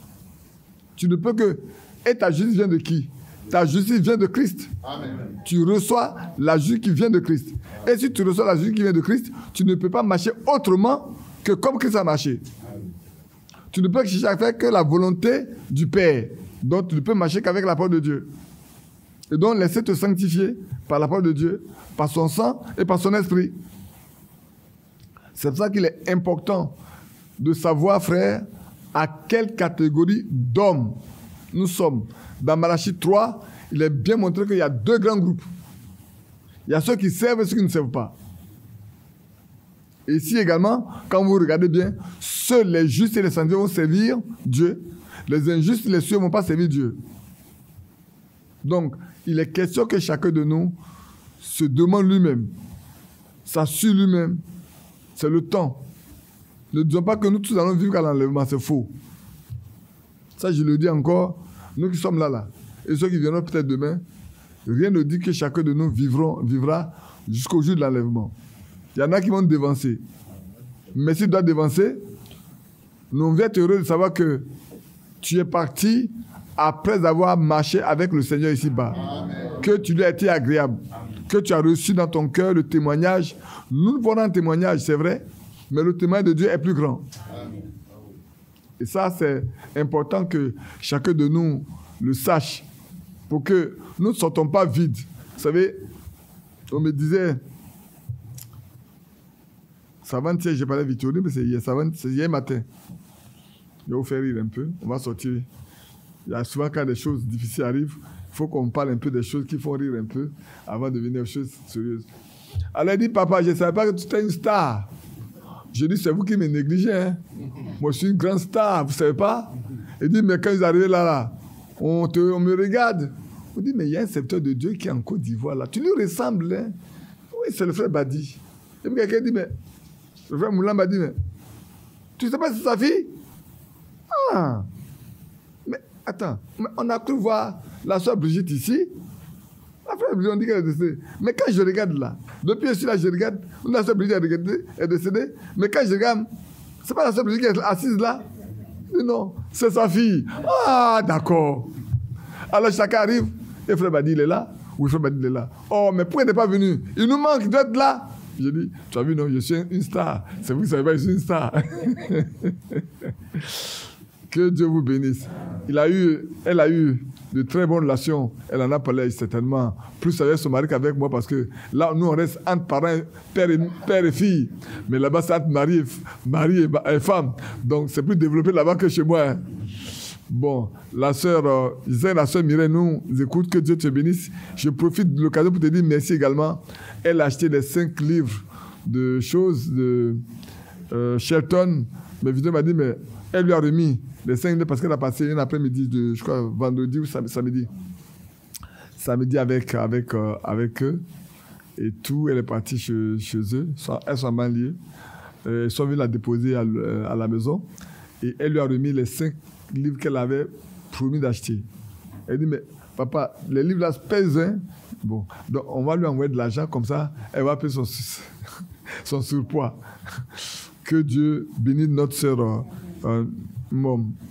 Tu ne peux que... Et ta justice vient de qui? Ta justice vient de Christ. Amen. Tu reçois la justice qui vient de Christ. Et si tu reçois la justice qui vient de Christ, tu ne peux pas marcher autrement que comme Christ a marché. Amen. Tu ne peux chercher à faire que la volonté du Père. Donc tu ne peux marcher qu'avec la parole de Dieu. Et donc laisser te sanctifier par la parole de Dieu, par son sang et par son esprit. C'est pour ça qu'il est important de savoir, frère, à quelle catégorie d'hommes nous sommes. Dans Malachie 3, il est bien montré qu'il y a deux grands groupes. Il y a ceux qui servent et ceux qui ne servent pas. Et ici également, quand vous regardez bien, seuls les justes et les saints vont servir Dieu. Les injustes et les cieux ne vont pas servir Dieu. Donc, il est question que chacun de nous se demande lui-même, s'assure lui-même. C'est le temps. Ne disons pas que nous tous allons vivre à l'enlèvement, c'est faux. Ça, je le dis encore, nous qui sommes là, et ceux qui viendront peut-être demain, rien ne dit que chacun de nous vivra jusqu'au jour de l'enlèvement. Il y en a qui vont dévancer. Mais s'ils doivent dévancer, nous devons être heureux de savoir que tu es parti après avoir marché avec le Seigneur ici-bas. Que tu lui as été agréable. Amen. Que tu as reçu dans ton cœur le témoignage. Nous voulons un témoignage, c'est vrai, mais le témoignage de Dieu est plus grand. Amen. Et ça, c'est important que chacun de nous le sache, pour que nous ne sortons pas vides. Vous savez, on me disait, ça avant-hier, j'ai parlé de Victorine, mais c'est hier matin. Je vais vous faire rire un peu, on va sortir. Il y a souvent quand des choses difficiles arrivent, il faut qu'on parle un peu des choses qui font rire un peu avant de venir aux choses sérieuses. Alors, elle dit, papa, je ne savais pas que tu étais une star. Je dis, c'est vous qui me négligez. Hein? Moi, je suis une grande star, vous ne savez pas? Elle dit, mais quand ils arrivent là, on me regarde. On dit, mais il y a un serviteur de Dieu qui est en Côte d'Ivoire là. Tu lui ressembles, hein? Oui, c'est le frère Badi. Et puis quelqu'un dit, mais le frère Moulin m'a dit, mais tu ne sais pas si c'est sa fille? Ah! Mais attends, mais on a cru voir la soeur Brigitte ici. La frère Brigitte, on dit qu'elle est décédée. Mais quand je regarde là, depuis ici là, je regarde, la soeur Brigitte est décédée. Mais quand je regarde, c'est pas la soeur Brigitte qui est assise là? Non, c'est sa fille. Ah, d'accord. Alors chacun arrive, et frère Badi, il est là. Oui, frère Badi, il est là. Oh, mais pourquoi il n'est pas venu? Il nous manque, il doit être là. Je dis, tu as vu, non, je suis une star. C'est vous qui ne savez pas, je suis une star. Que Dieu vous bénisse. Elle a eu de très bonnes relations. Elle en a parlé certainement plus avec son mari qu'avec moi parce que là, nous, on reste entre parents, père et fille. Mais là-bas, c'est entre mari et femme. Donc, c'est plus développé là-bas que chez moi. Hein. Bon, la sœur Mireille nous écoute, que Dieu te bénisse. Je profite de l'occasion pour te dire merci également. Elle a acheté les 5 livres de choses de Shelton. Mais Vidéo m'a dit, mais elle lui a remis les 5 livres parce qu'elle a passé un après-midi, je crois vendredi ou samedi. Samedi avec eux. Et tout, elle est partie chez eux. Elles sont en banlieue. Ils sont venus la déposer à la maison. Et elle lui a remis les 5 livres qu'elle avait promis d'acheter. Elle dit, mais papa, les livres là pèsent, hein? Bon, donc on va lui envoyer de l'argent, comme ça, elle va payer son surpoids. Que Dieu bénisse notre sœur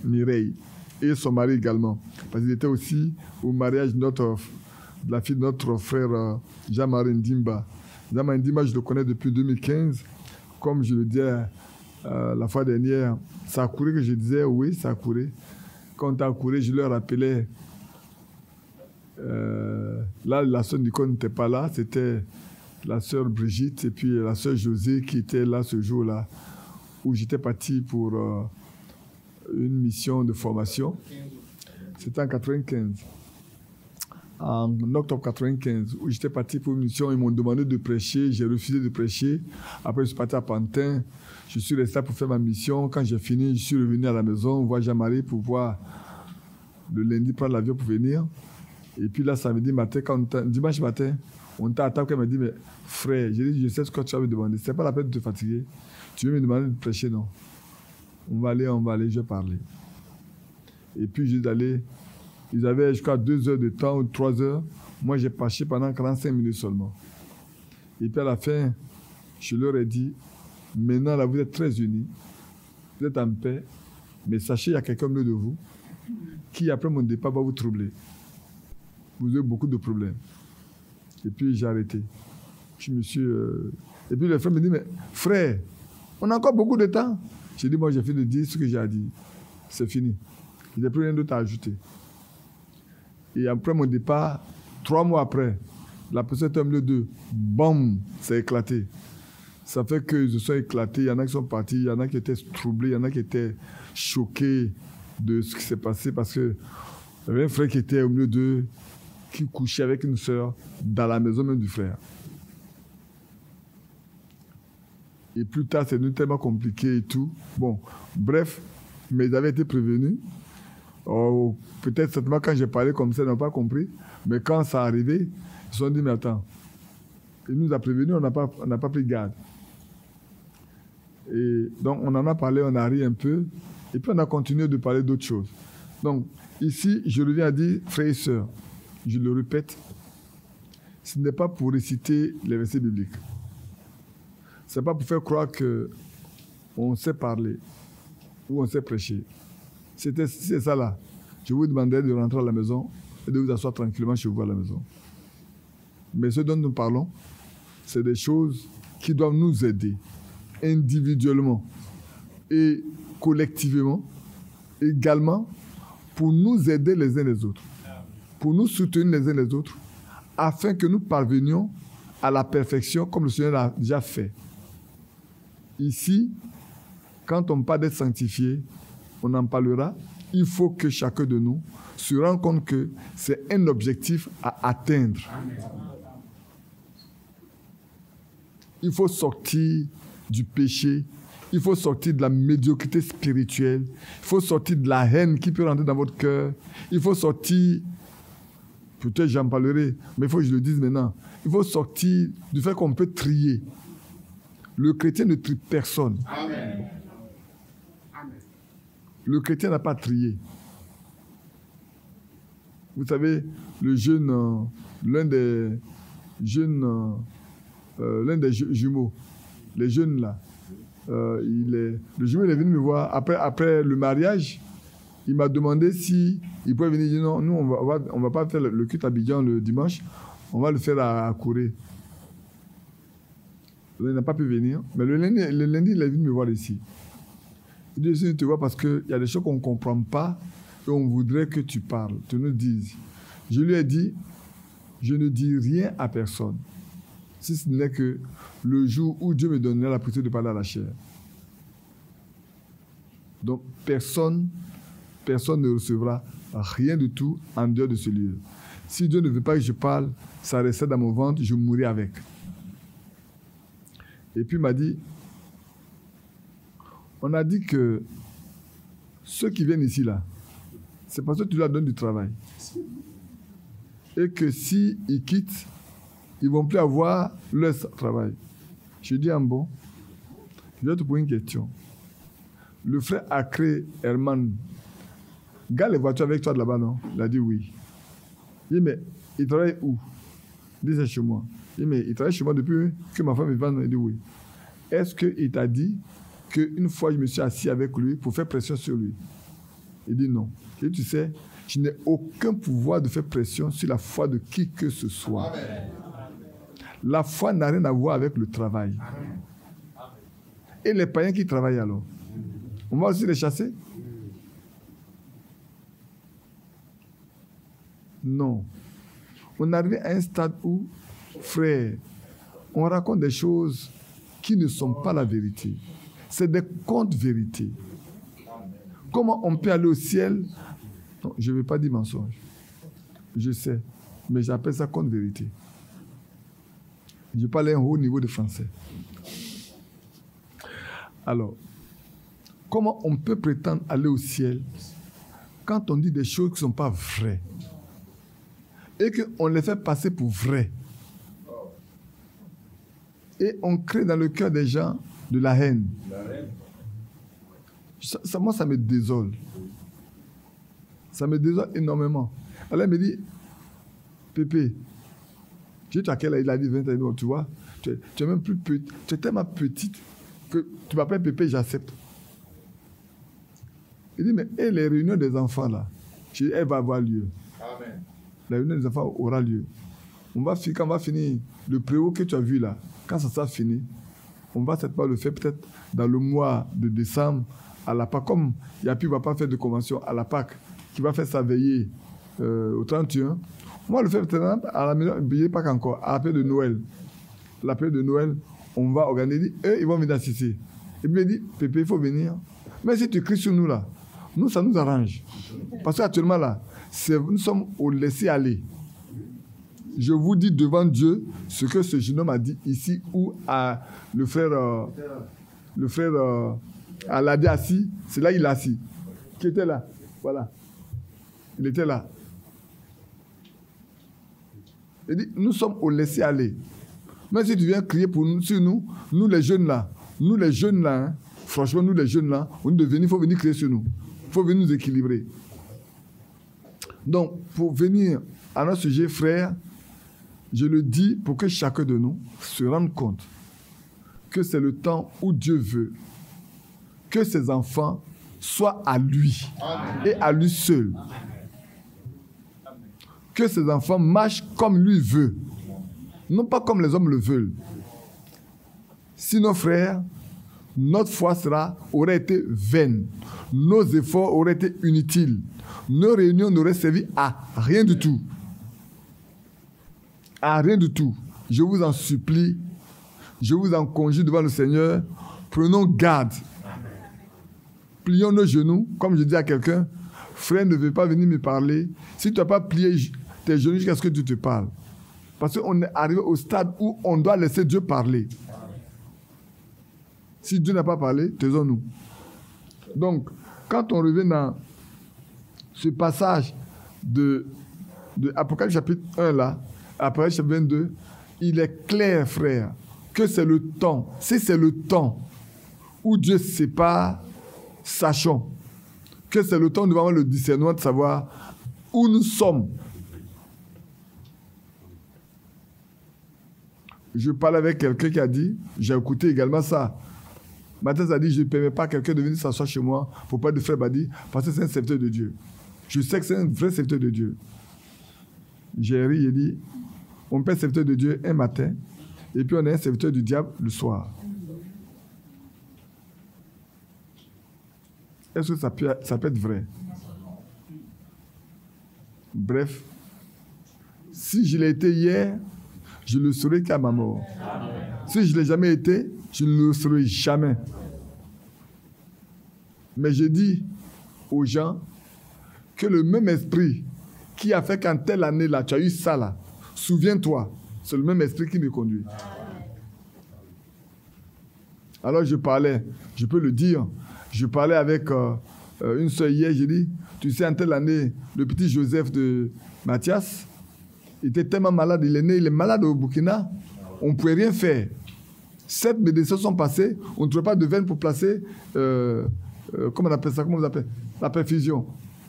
Mireille et son mari également. Parce qu'il était aussi au mariage de la fille de notre frère Jean-Marie Ndimba. Jean-Marie Ndimba, je le connais depuis 2015. Comme je le disais la fois dernière, ça a couru que je disais, oui, ça a couru. Quand ça a couru, je leur rappelais, là, la sœur Nicole n'était pas là, c'était la sœur Brigitte et puis la sœur Josée qui était là ce jour-là, où j'étais parti pour une mission de formation. C'était en 95. En octobre 95, où j'étais parti pour une mission, ils m'ont demandé de prêcher, j'ai refusé de prêcher. Après, je suis parti à Pantin, je suis resté pour faire ma mission. Quand j'ai fini, je suis revenu à la maison, voir Jean-Marie pour voir le lundi prendre l'avion pour venir. Et puis là, samedi matin, dimanche matin, on t'a attaqué, elle m'a dit, mais frère, j'ai dit, je sais ce que tu vas me demander, c'est pas la peine de te fatiguer. Tu veux me demander de prêcher, non? On va aller, je vais parler. Et puis, j'ai d'aller. Ils avaient jusqu'à 2 heures de temps ou 3 heures. Moi, j'ai prêché pendant 45 minutes seulement. Et puis à la fin, je leur ai dit, maintenant, là, vous êtes très unis. Vous êtes en paix. Mais sachez, il y a quelqu'un au milieu de vous qui, après mon départ, va vous troubler. Vous avez beaucoup de problèmes. Et puis, j'ai arrêté. Je me suis... Et puis, le frère me dit, mais frère, on a encore beaucoup de temps. J'ai dit, moi, j'ai fini de dire ce que j'ai à dire. C'est fini. Je n'ai plus rien d'autre à ajouter. Et après mon départ, 3 mois après, la personne était au milieu d'eux. Bam, ça a éclaté. Ça fait qu'ils se sont éclatés. Il y en a qui sont partis, il y en a qui étaient troublés, il y en a qui étaient choqués de ce qui s'est passé parce qu'il y avait un frère qui était au milieu d'eux, qui couchait avec une sœur dans la maison même du frère. Et plus tard, c'est devenu tellement compliqué et tout. Bon, bref, mais ils avaient été prévenus. Oh, peut-être certainement quand j'ai parlé comme ça, ils n'ont pas compris. Mais quand ça arrivait, ils se sont dit, mais attends, il nous a prévenus, on n'a pas pris garde. Et donc, on en a parlé, on a ri un peu. Et puis, on a continué de parler d'autres choses. Donc, ici, je reviens à dire, frères et sœurs, je le répète, ce n'est pas pour réciter les versets bibliques. Ce n'est pas pour faire croire qu'on sait parler ou on sait prêcher. C'est ça là. Je vous demanderai de rentrer à la maison et de vous asseoir tranquillement chez vous à la maison. Mais ce dont nous parlons, c'est des choses qui doivent nous aider individuellement et collectivement, également pour nous aider les uns les autres, pour nous soutenir les uns les autres, afin que nous parvenions à la perfection comme le Seigneur l'a déjà fait. Ici, quand on parle d'être sanctifié, on en parlera il faut que chacun de nous se rende compte que c'est un objectif à atteindre. Il faut sortir du péché, il faut sortir de la médiocrité spirituelle, il faut sortir de la haine qui peut rentrer dans votre cœur, il faut sortir, peut-être j'en parlerai, mais il faut que je le dise maintenant, il faut sortir du fait qu'on peut trier. Le chrétien ne trie personne. Amen. Le chrétien n'a pas trié. Vous savez, le jeune, l'un des jeunes, jumeaux, les jeunes là, le jumeau il est venu me voir après le mariage. Il m'a demandé si il pouvait venir. Il dit non, nous on va pas faire le culte à Abidjan le dimanche, on va le faire à Corée. Il n'a pas pu venir, mais le lundi il est venu me voir ici. Il dit je te vois parce qu'il y a des choses qu'on ne comprend pas et on voudrait que tu parles, tu nous dises. Je lui ai dit, je ne dis rien à personne, si ce n'est que le jour où Dieu me donnera la possibilité de parler à la chair. Donc personne ne recevra rien du tout en dehors de ce lieu. Si Dieu ne veut pas que je parle, ça reste dans mon ventre, je mourrai avec. Et puis il m'a dit, on a dit que ceux qui viennent ici là, c'est parce que tu leur donnes du travail. Et que s'ils quittent, ils ne vont plus avoir leur travail. Je dis bon, je vais te poser une question. Le frère Acré Herman, garde les voitures avec toi de là-bas, non? Il a dit oui. Il dit, mais il travaille où? Il dit, c'est chez moi. Il dit, mais il travaille chez moi depuis que ma femme est venue. Il dit oui. Est-ce qu'il t'a dit qu'une fois je me suis assis avec lui pour faire pression sur lui? Il dit non. Et tu sais, je n'ai aucun pouvoir de faire pression sur la foi de qui que ce soit. Amen. La foi n'a rien à voir avec le travail. Amen. Et les païens qui travaillent alors, on va aussi les chasser? Non. On est arrivé à un stade où, frère, on raconte des choses qui ne sont pas la vérité. C'est des contes-vérités. Comment on peut aller au ciel? Non, je ne vais pas dire mensonge. Je sais, mais j'appelle ça conte-vérité. Je parle à un haut niveau de français. Alors, comment on peut prétendre aller au ciel quand on dit des choses qui ne sont pas vraies et qu'on les fait passer pour vraies? Et on crée dans le cœur des gens de la haine. Moi, ça me désole. Ça me désole énormément. Alors, il me dit, Pépé, tu as quel âge? Il a dit 20 ans, tu vois. Tu es même plus petite. Tu es tellement petite que tu m'appelles Pépé, j'accepte. Il dit, mais et les réunions des enfants, là, elle va avoir lieu. Amen. La réunion des enfants aura lieu. Quand on va finir le préau que tu as vu là, quand ça sera fini, on va certainement le faire peut-être dans le mois de décembre à la Pâque. Comme Yapi ne va pas faire de convention à la Pâque, qui va faire sa veillée au 31. On va le faire peut-être à la maison, veillée Pâque encore, à la période de Noël. La période de Noël, on va organiser, eux, ils vont venir assister. Et puis il dit, Pépé, il faut venir. Mais si tu cries sur nous là, nous, ça nous arrange. Parce qu'actuellement là, nous sommes au laisser-aller. Je vous dis devant Dieu ce que ce jeune homme a dit ici où le frère l'a dit assis, c'est là il est assis. Qui était là? Voilà. Il était là. Il dit, nous sommes au laisser-aller. Mais si tu viens crier sur nous, nous les jeunes là, hein, franchement, nous les jeunes là, il faut venir crier sur nous. Il faut venir nous équilibrer. Donc, pour venir à notre sujet, frère, je le dis pour que chacun de nous se rende compte que c'est le temps où Dieu veut que ses enfants soient à lui. Amen. Et à lui seul. Amen. Que ses enfants marchent comme lui veut, non pas comme les hommes le veulent. Sinon, frère, notre foi aurait été vaine. Nos efforts auraient été inutiles. Nos réunions n'auraient servi à rien du tout. À rien du tout. Je vous en supplie, je vous en conjure devant le Seigneur, prenons garde. Plions nos genoux, comme je dis à quelqu'un, frère ne veut pas venir me parler, si tu n'as pas plié tes genoux jusqu'à ce que Dieu te parle. Parce qu'on est arrivé au stade où on doit laisser Dieu parler. Si Dieu n'a pas parlé, taisons-nous. Donc, quand on revient dans ce passage de Apocalypse chapitre 1 là, Apocalypse chapitre 22, il est clair, frère, que c'est le temps. Si c'est le temps où Dieu sépare, sachons que c'est le temps où nous avons le discernement de savoir où nous sommes. Je parlais avec quelqu'un qui a dit, j'ai écouté également ça. Matin, ça dit, je ne permets pas à quelqu'un de venir s'asseoir chez moi pour pas de frère Badi, parce que c'est un serviteur de Dieu. Je sais que c'est un vrai serviteur de Dieu. J'ai ri, j'ai dit, on peut être serviteur de Dieu un matin, et puis on est un serviteur du diable le soir. Est-ce que ça peut être vrai? Bref, si je l'ai été hier, je ne le serai qu'à ma mort. Si je ne l'ai jamais été, je ne le serai jamais. Mais je dis aux gens que le même esprit qui a fait qu'en telle année là, tu as eu ça là, souviens-toi, c'est le même esprit qui me conduit. Alors je parlais, je peux le dire, je parlais avec une soeur hier, j'ai dit, tu sais, en telle année, le petit Joseph de Mathias, il était tellement malade, il est né, il est malade au Burkina, on ne pouvait rien faire. 7 médecins sont passés, on ne trouvait pas de veine pour placer, comment on appelle ça, comment vous appelez, la perfusion.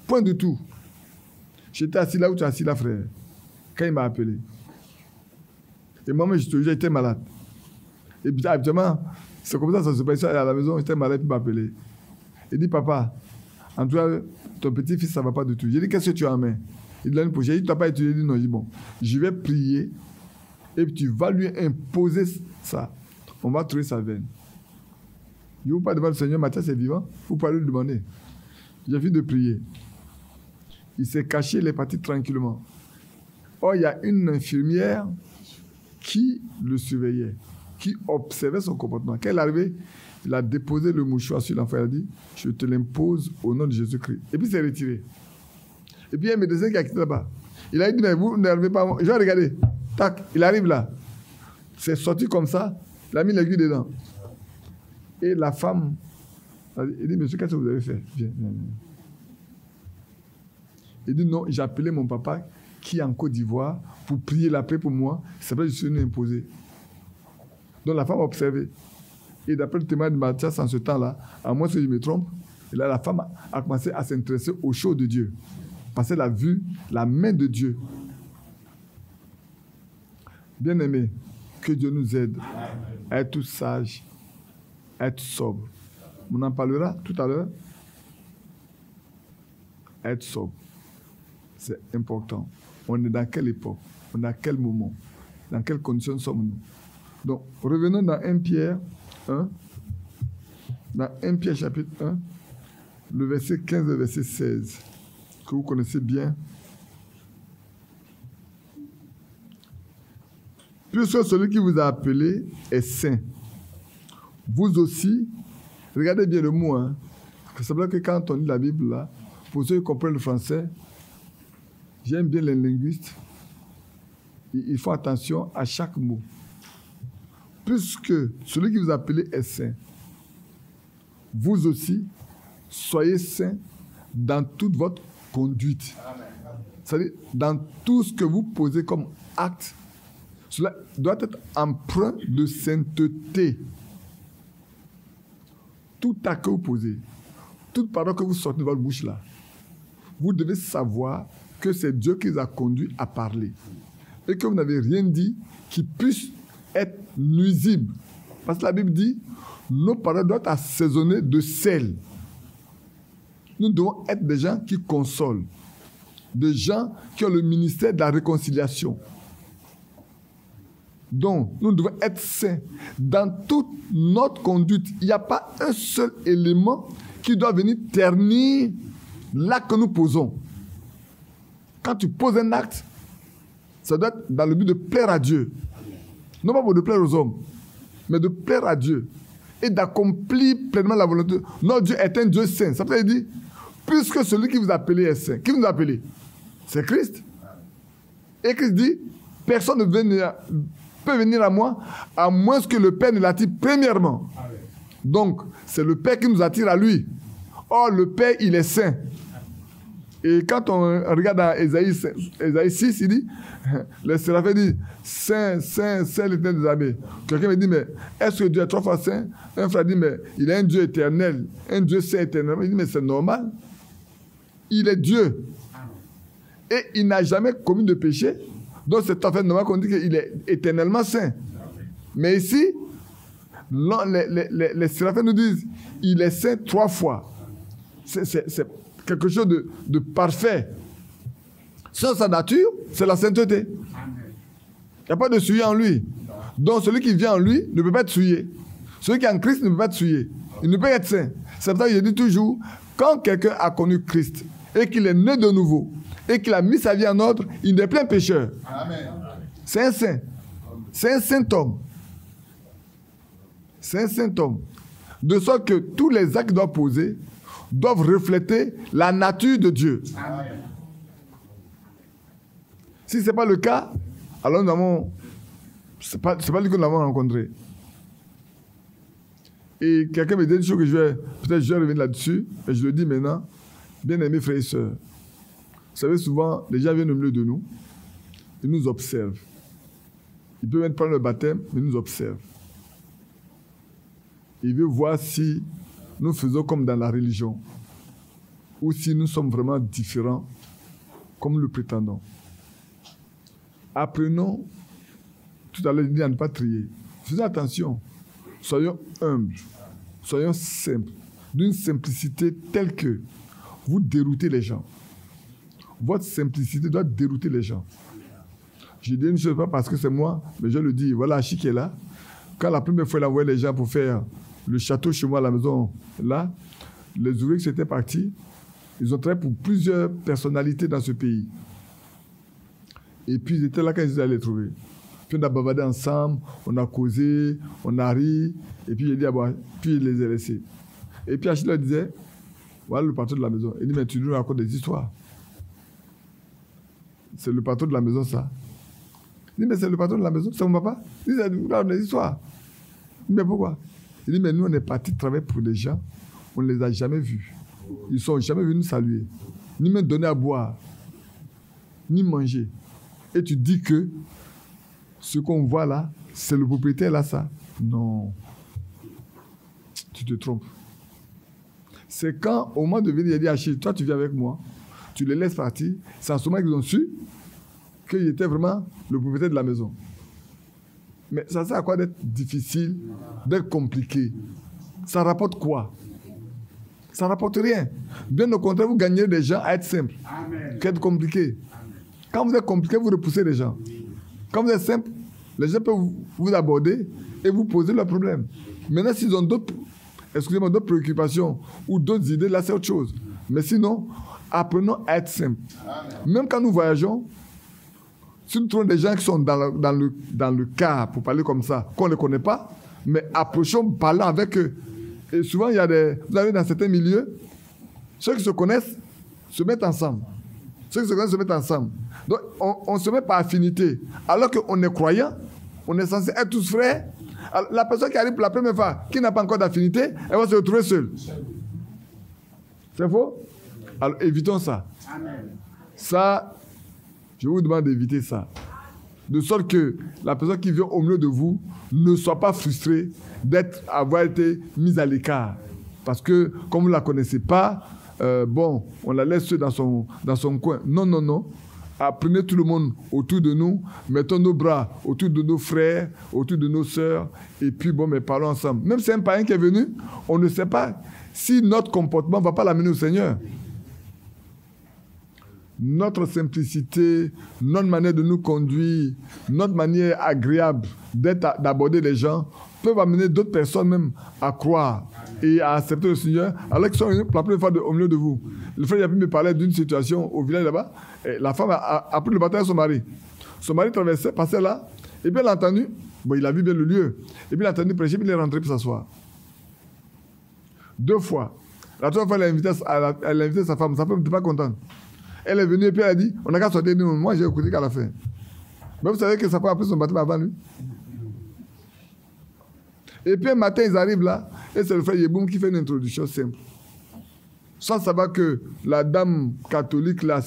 Point du tout. J'étais assis là où tu es assis là, frère, quand il m'a appelé. Et moi-même, j'étais malade. Et puis, habituellement, c'est comme ça que ça se passe à la maison, j'étais malade, puis il m'a appelé. Il dit, papa, en tout cas, ton petit-fils, ça ne va pas du tout. J'ai dit, qu'est-ce que tu as en main? Il donne une poche. J'ai dit, tu n'as pas étudié? Il dit, non. J'ai dit, bon, je vais prier, et puis tu vas lui imposer ça. On va trouver sa veine. Il ne vous pas devant le Seigneur, Mathias est vivant, vous pouvez lui demander. J'ai fini de prier. Il s'est caché, il est parti tranquillement. Or, il y a une infirmière qui le surveillait, qui observait son comportement. Quand elle est arrivée, il a déposé le mouchoir sur l'enfant. Il a dit, je te l'impose au nom de Jésus-Christ. Et puis, il s'est retiré. Et puis, il y a un médecin qui a quitté là-bas. Il a dit, mais vous n'arrivez pas à moi. Je vais regarder. Tac, il arrive là. C'est sorti comme ça. Il a mis l'aiguille dedans. Et la femme, il dit, monsieur, qu'est-ce que vous avez fait? Viens. Il dit, non, j'ai appelé mon papa qui est en Côte d'Ivoire pour prier la paix pour moi. C'est vrai que je suis venu imposer. Donc la femme a observé. Et d'après le témoignage de Mathias en ce temps-là, à moins que je me trompe, et là, la femme a commencé à s'intéresser aux choses de Dieu. Parce qu'elle a vu la main de Dieu. Bien-aimés, que Dieu nous aide à être tous sages, à être sobres. On en parlera tout à l'heure. Être sobre. C'est important. On est dans quelle époque? On est à quel moment? Dans quelles conditions sommes-nous? Donc, revenons dans 1 Pierre 1. Dans 1 Pierre chapitre 1, le verset 15 et le verset 16, que vous connaissez bien. Puisque celui qui vous a appelé est saint, vous aussi, regardez bien le mot, hein. C'est vrai que quand on lit la Bible, là, pour ceux qui comprennent le français, j'aime bien les linguistes, ils font attention à chaque mot. Puisque celui qui vous a appelé est saint, vous aussi, soyez saints dans toute votre conduite. C'est-à-dire, dans tout ce que vous posez comme acte, cela doit être empreint de sainteté. Tout acte que vous posez, toute parole que vous sortez de votre bouche là, vous devez savoir que c'est Dieu qui vous a conduit à parler. Et que vous n'avez rien dit qui puisse être nuisible. Parce que la Bible dit, nos paroles doivent être assaisonnées de sel. Nous devons être des gens qui consolent. Des gens qui ont le ministère de la réconciliation. Donc, nous devons être saints. Dans toute notre conduite, il n'y a pas un seul élément qui doit venir ternir l'acte que nous posons. Quand tu poses un acte, ça doit être dans le but de plaire à Dieu. Non pas pour de plaire aux hommes, mais de plaire à Dieu. Et d'accomplir pleinement la volonté. Notre Dieu est un Dieu saint. Ça veut dire, puisque celui qui vous a appelé est saint. Qui vous a appelé? C'est Christ. Et Christ dit, personne ne peut venir à moi, à moins que le Père ne l'attire premièrement. Amen. Donc, c'est le Père qui nous attire à lui. Or, le Père, il est saint. Et quand on regarde dans Ésaïe 6, il dit, le séraphin dit, Saint, Saint, Saint l'Éternel des armées. Quelqu'un me dit, mais est-ce que Dieu est 3 fois saint? Un frère dit, mais il est un Dieu éternel, un Dieu saint éternel. Il dit, mais c'est normal. Il est Dieu. Et il n'a jamais commis de péché. Donc c'est tout à fait normal qu'on dit qu'il est éternellement saint. Mais ici, les séraphins nous disent, il est saint 3 fois. C'est quelque chose de parfait. Sans sa nature, c'est la sainteté. Il n'y a pas de souillé en lui. Donc celui qui vient en lui ne peut pas être souillé. Celui qui est en Christ ne peut pas être souillé. Il ne peut être saint. C'est pour ça que je dis toujours, quand quelqu'un a connu Christ et qu'il est né de nouveau et qu'il a mis sa vie en ordre, il n'est plus un pécheur. Amen. C'est un saint. C'est un saint homme. C'est un saint homme. De sorte que tous les actes qu'il doit poser doivent refléter la nature de Dieu. Amen. Si ce n'est pas le cas, alors nous avons... Ce n'est pas lui que nous avons rencontré. Et quelqu'un me dit une chose que peut-être je vais revenir là-dessus, mais je le dis maintenant, bien-aimés frères et sœurs. Vous savez, souvent, les gens viennent au milieu de nous, ils nous observent. Ils peuvent même prendre le baptême, mais ils nous observent. Ils veulent voir si nous faisons comme dans la religion, ou si nous sommes vraiment différents, comme nous le prétendons. Apprenons, tout à l'heure, il dit à ne pas trier. Faisons attention. Soyons humbles. Soyons simples. D'une simplicité telle que vous déroutez les gens. Votre simplicité doit dérouter les gens. Je dis une chose, pas parce que c'est moi, mais je le dis. Voilà Achille qui est là. Quand la première fois, il a envoyé les gens pour faire le château chez moi à la maison, là, les ouvriers qui s'étaient partis, ils ont travaillé pour plusieurs personnalités dans ce pays. Et puis, ils étaient là quand ils allaient les trouver. Puis, on a bavardé ensemble, on a causé, on a ri, et puis, il dit, ah bon, puis, il les a laissés. Et puis, Achille leur disait, voilà le patron de la maison. Il dit, mais tu nous racontes des histoires. C'est le patron de la maison, ça. Il dit, mais c'est le patron de la maison, c'est mon papa. Il dit, nous raconte des histoires. Il dit, mais pourquoi? Il dit, mais nous, on est partis travailler pour des gens, on ne les a jamais vus. Ils ne sont jamais venus nous saluer, ni même donner à boire, ni manger. Et tu dis que ce qu'on voit là, c'est le propriétaire là, ça. Non. Tu te trompes. C'est quand, au moment de venir, il a dit, Achille, toi, tu viens avec moi, tu les laisses partir. C'est en ce moment qu'ils ont su qu'il était vraiment le propriétaire de la maison. Mais ça sert à quoi d'être difficile, d'être compliqué? Ça rapporte quoi? Ça ne rapporte rien. Bien au contraire, vous gagnez des gens à être simples, qu'être compliqué. Quand vous êtes compliqué, vous repoussez les gens. Quand vous êtes simple, les gens peuvent vous aborder et vous poser leurs problèmes. Maintenant, s'ils ont d'autres préoccupations ou d'autres idées, là, c'est autre chose. Mais sinon, apprenons à être simples. Même quand nous voyageons, si nous trouvons des gens qui sont dans le car, pour parler comme ça, qu'on ne connaît pas, mais approchons, parlons avec eux. Et souvent, vous avez dans certains milieux, ceux qui se connaissent se mettent ensemble. Ceux qui se connaissent se mettent ensemble. Donc, on se met par affinité. Alors qu'on est croyant, on est censé être tous frères. Alors, la personne qui arrive pour la première fois, qui n'a pas encore d'affinité, elle va se retrouver seule. C'est faux? Alors, évitons ça. Amen. Ça, je vous demande d'éviter ça. De sorte que la personne qui vient au milieu de vous ne soit pas frustrée d'avoir été mise à l'écart. Parce que, comme vous ne la connaissez pas, on la laisse dans son coin. Non, non, non. Prenez tout le monde autour de nous, mettons nos bras autour de nos frères, autour de nos sœurs, et puis mais parlons ensemble. Même si c'est un païen qui est venu, on ne sait pas si notre comportement ne va pas l'amener au Seigneur. Notre simplicité, notre manière de nous conduire, notre manière agréable d'aborder les gens peuvent amener d'autres personnes même à croire et à accepter le Seigneur alors qu'ils sont venus pour la première fois au milieu de vous. Le frère Yapi me parlait d'une situation au village là-bas. La femme a pris le baptême à son mari. Son mari passait là, et puis elle a entendu, il a vu bien le lieu, et puis il a entendu prêcher, puis il est rentré pour s'asseoir. 2 fois. La troisième fois, elle a invité sa femme. Sa femme n'était pas contente. Elle est venue et puis elle a dit, on n'a qu'à sortir. Moi, j'ai écouté qu'à la fin. Mais vous savez que sa femme a pris son baptême avant lui. Et puis un matin, ils arrivent là, et c'est le frère Yeboum qui fait une introduction simple. Sans savoir que la dame catholique, là,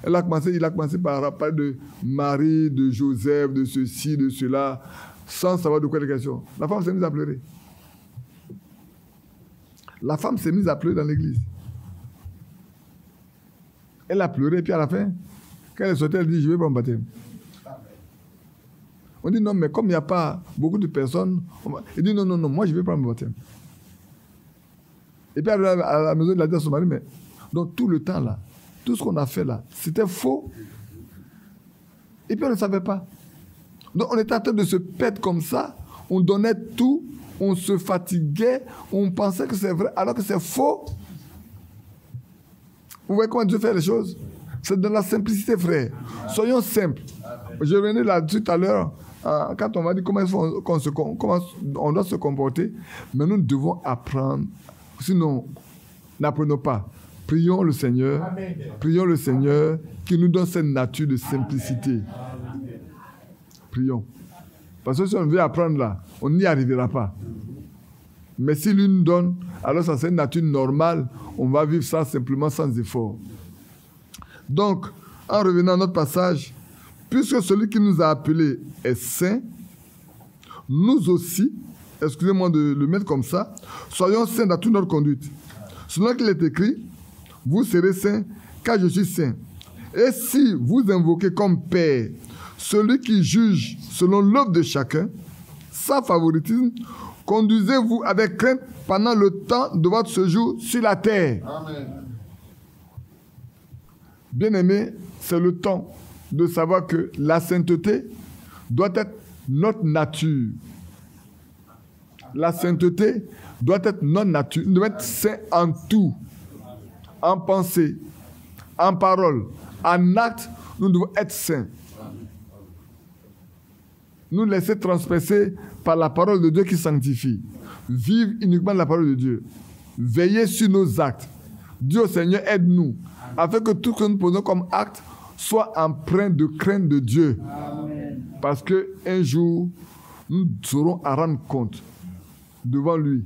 il a commencé par parler de Marie, de Joseph, de ceci, de cela, sans savoir de quoi il est question. La femme s'est mise à pleurer. La femme s'est mise à pleurer dans l'église. Elle a pleuré, et puis à la fin, quand elle est sortie, elle dit, je vais prendre mon baptême. On dit, non, mais comme il n'y a pas beaucoup de personnes, il dit, non, moi je vais prendre mon baptême. Et puis à la maison, il a dit à son mari, mais donc tout le temps là, tout ce qu'on a fait là, c'était faux. Et puis on ne savait pas. Donc on était en train de se perdre comme ça, on donnait tout, on se fatiguait, on pensait que c'est vrai, alors que c'est faux. Vous voyez comment Dieu fait les choses? C'est de la simplicité, frère. Soyons simples. Je venais là tout à l'heure, quand on m'a dit comment on doit se comporter, mais nous devons apprendre. Sinon, n'apprenons pas. Prions le Seigneur. Amen. Prions le Seigneur qui nous donne cette nature de simplicité. Amen. Prions. Parce que si on veut apprendre là, on n'y arrivera pas. Mais si lui nous donne, alors ça c'est une nature normale. On va vivre ça simplement sans effort. Donc, en revenant à notre passage, puisque celui qui nous a appelés est saint, nous aussi, excusez-moi de le mettre comme ça, soyons saints dans toute notre conduite. Selon qu'il est écrit, vous serez saints, car je suis saint. Et si vous invoquez comme Père celui qui juge selon l'œuvre de chacun, sans favoritisme, conduisez-vous avec crainte pendant le temps de votre séjour sur la terre. Amen. Bien-aimés, c'est le temps de savoir que la sainteté doit être notre nature. La sainteté doit être notre nature. Nous devons être saints en tout. En pensée, en parole, en acte, nous devons être saints. Nous laisser transpercer par la parole de Dieu qui sanctifie. Vivre uniquement la parole de Dieu. Veiller sur nos actes. Dieu Seigneur, aide-nous, afin que tout ce que nous posons comme acte soit empreint de crainte de Dieu. Amen. Parce qu'un jour, nous serons à rendre compte devant lui.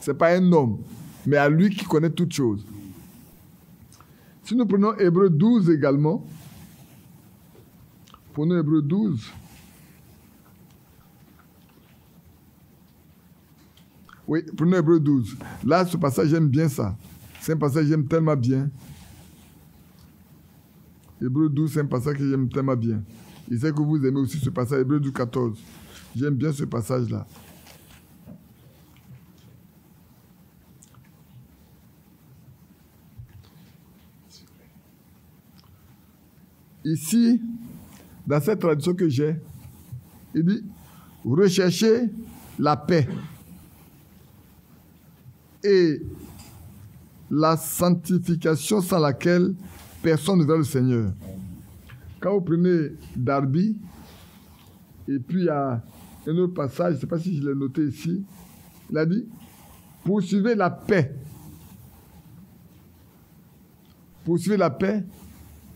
Ce n'est pas un homme, mais à lui qui connaît toutes choses. Si nous prenons Hébreux 12 également, prenons Hébreux 12. Oui, prenons Hébreux 12. Là, ce passage, j'aime bien ça. C'est un passage que j'aime tellement bien. Hébreux 12, c'est un passage que j'aime tellement bien. Je sais que vous aimez aussi ce passage, Hébreux 12, 14. J'aime bien ce passage-là. Ici, dans cette traduction que j'ai, il dit, recherchez la paix et la sanctification sans laquelle personne ne verra le Seigneur. Quand vous prenez Darby, et puis il y a un autre passage, je ne sais pas si je l'ai noté ici, il a dit, poursuivez la paix. Poursuivez la paix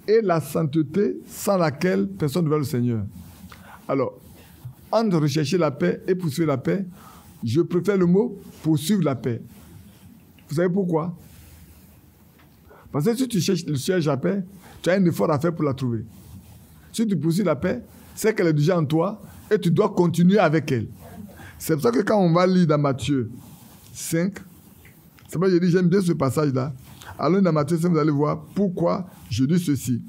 et la sainteté sans laquelle personne ne verra le Seigneur. Alors, entre rechercher la paix et poursuivre la paix, je préfère le mot poursuivre la paix. Vous savez pourquoi? Parce que si tu cherches la paix, tu as un effort à faire pour la trouver. Si tu poursuis la paix, c'est qu'elle est déjà en toi et tu dois continuer avec elle. C'est pour ça que quand on va lire dans Matthieu 5, c'est pour ça que je dis j'aime bien ce passage-là. Alors dans Matthieu 5, vous allez voir pourquoi je dis ceci.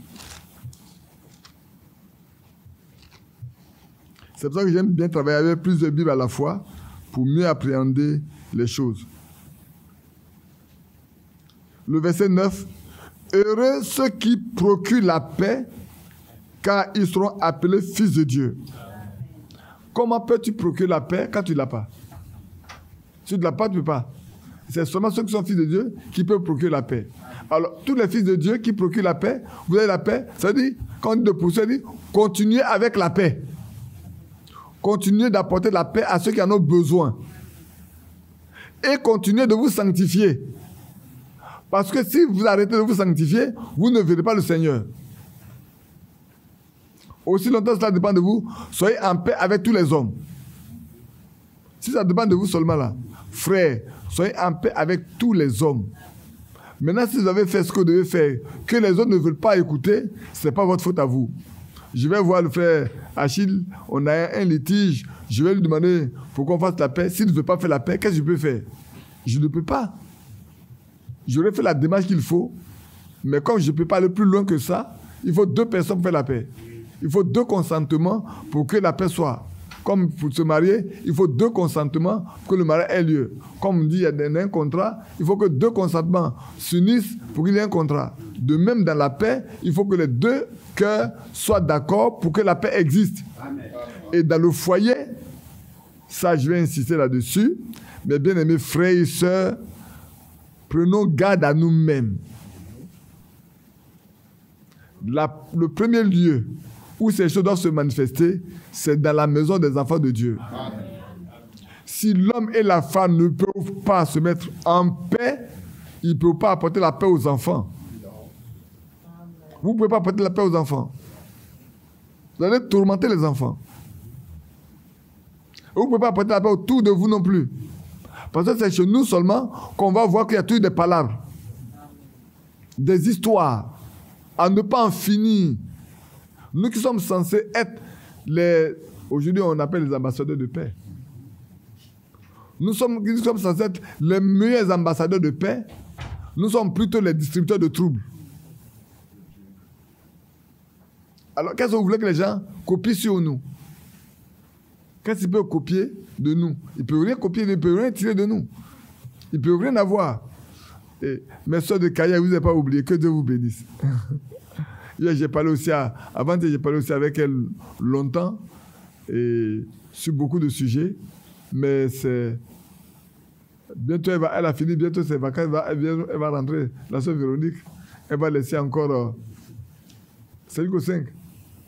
C'est pour ça que j'aime bien travailler avec plusieurs Bibles à la fois pour mieux appréhender les choses. Le verset 9. Heureux ceux qui procurent la paix, car ils seront appelés fils de Dieu. Comment peux-tu procurer la paix quand tu ne l'as pas? Si tu ne l'as pas, tu ne peux pas. C'est seulement ceux qui sont fils de Dieu qui peuvent procurer la paix. Alors, tous les fils de Dieu qui procurent la paix, vous avez la paix, ça veut dire, quand on dit de poursuivre, ça veut dire, continuez avec la paix. Continuez d'apporter la paix à ceux qui en ont besoin. Et continuez de vous sanctifier. Parce que si vous arrêtez de vous sanctifier, vous ne verrez pas le Seigneur. Aussi longtemps que cela dépend de vous, soyez en paix avec tous les hommes. Si ça dépend de vous seulement là, frère, soyez en paix avec tous les hommes. Maintenant, si vous avez fait ce que vous devez faire, que les autres ne veulent pas écouter, ce n'est pas votre faute à vous. Je vais voir le frère Achille, on a un litige, je vais lui demander pour qu'on fasse la paix. S'il ne veut pas faire la paix, qu'est-ce que je peux faire? Je ne peux pas. J'aurais fait la démarche qu'il faut, mais comme je ne peux pas aller plus loin que ça, il faut 2 personnes pour faire la paix. Il faut 2 consentements pour que la paix soit. Comme pour se marier, il faut 2 consentements pour que le mariage ait lieu. Comme on dit, il y a un contrat, il faut que 2 consentements s'unissent pour qu'il y ait un contrat. De même, dans la paix, il faut que les 2 cœurs soient d'accord pour que la paix existe. Amen. Et dans le foyer, ça je vais insister là-dessus, mes bien-aimés frères et sœurs, prenons garde à nous-mêmes. Le premier lieu où ces choses doivent se manifester, c'est dans la maison des enfants de Dieu. Amen. Si l'homme et la femme ne peuvent pas se mettre en paix, ils ne peuvent pas apporter la paix aux enfants. Vous ne pouvez pas apporter la paix aux enfants. Vous allez tourmenter les enfants. Vous ne pouvez pas apporter la paix autour de vous non plus. Parce que c'est chez nous seulement qu'on va voir qu'il y a toujours des palabres, des histoires, à ne pas en finir. Nous qui sommes censés être aujourd'hui on appelle les ambassadeurs de paix. Nous sommes censés être les meilleurs ambassadeurs de paix. Nous sommes plutôt les distributeurs de troubles. Alors qu'est-ce que vous voulez que les gens copient sur nous? Qu'est-ce qu'ils peuvent copier de nous? Ils ne peuvent rien copier, ils ne peuvent rien tirer de nous. Ils ne peuvent rien avoir. Et mes soeurs de Kaya, vous n'avez pas oublié, que Dieu vous bénisse. Hier, j'ai parlé aussi avant-hier, j'ai parlé aussi avec elle longtemps et sur beaucoup de sujets. Mais c'est... Bientôt, elle a fini, bientôt ses vacances, elle va rentrer. La sœur Véronique, elle va laisser encore... c'est jusqu'au 5.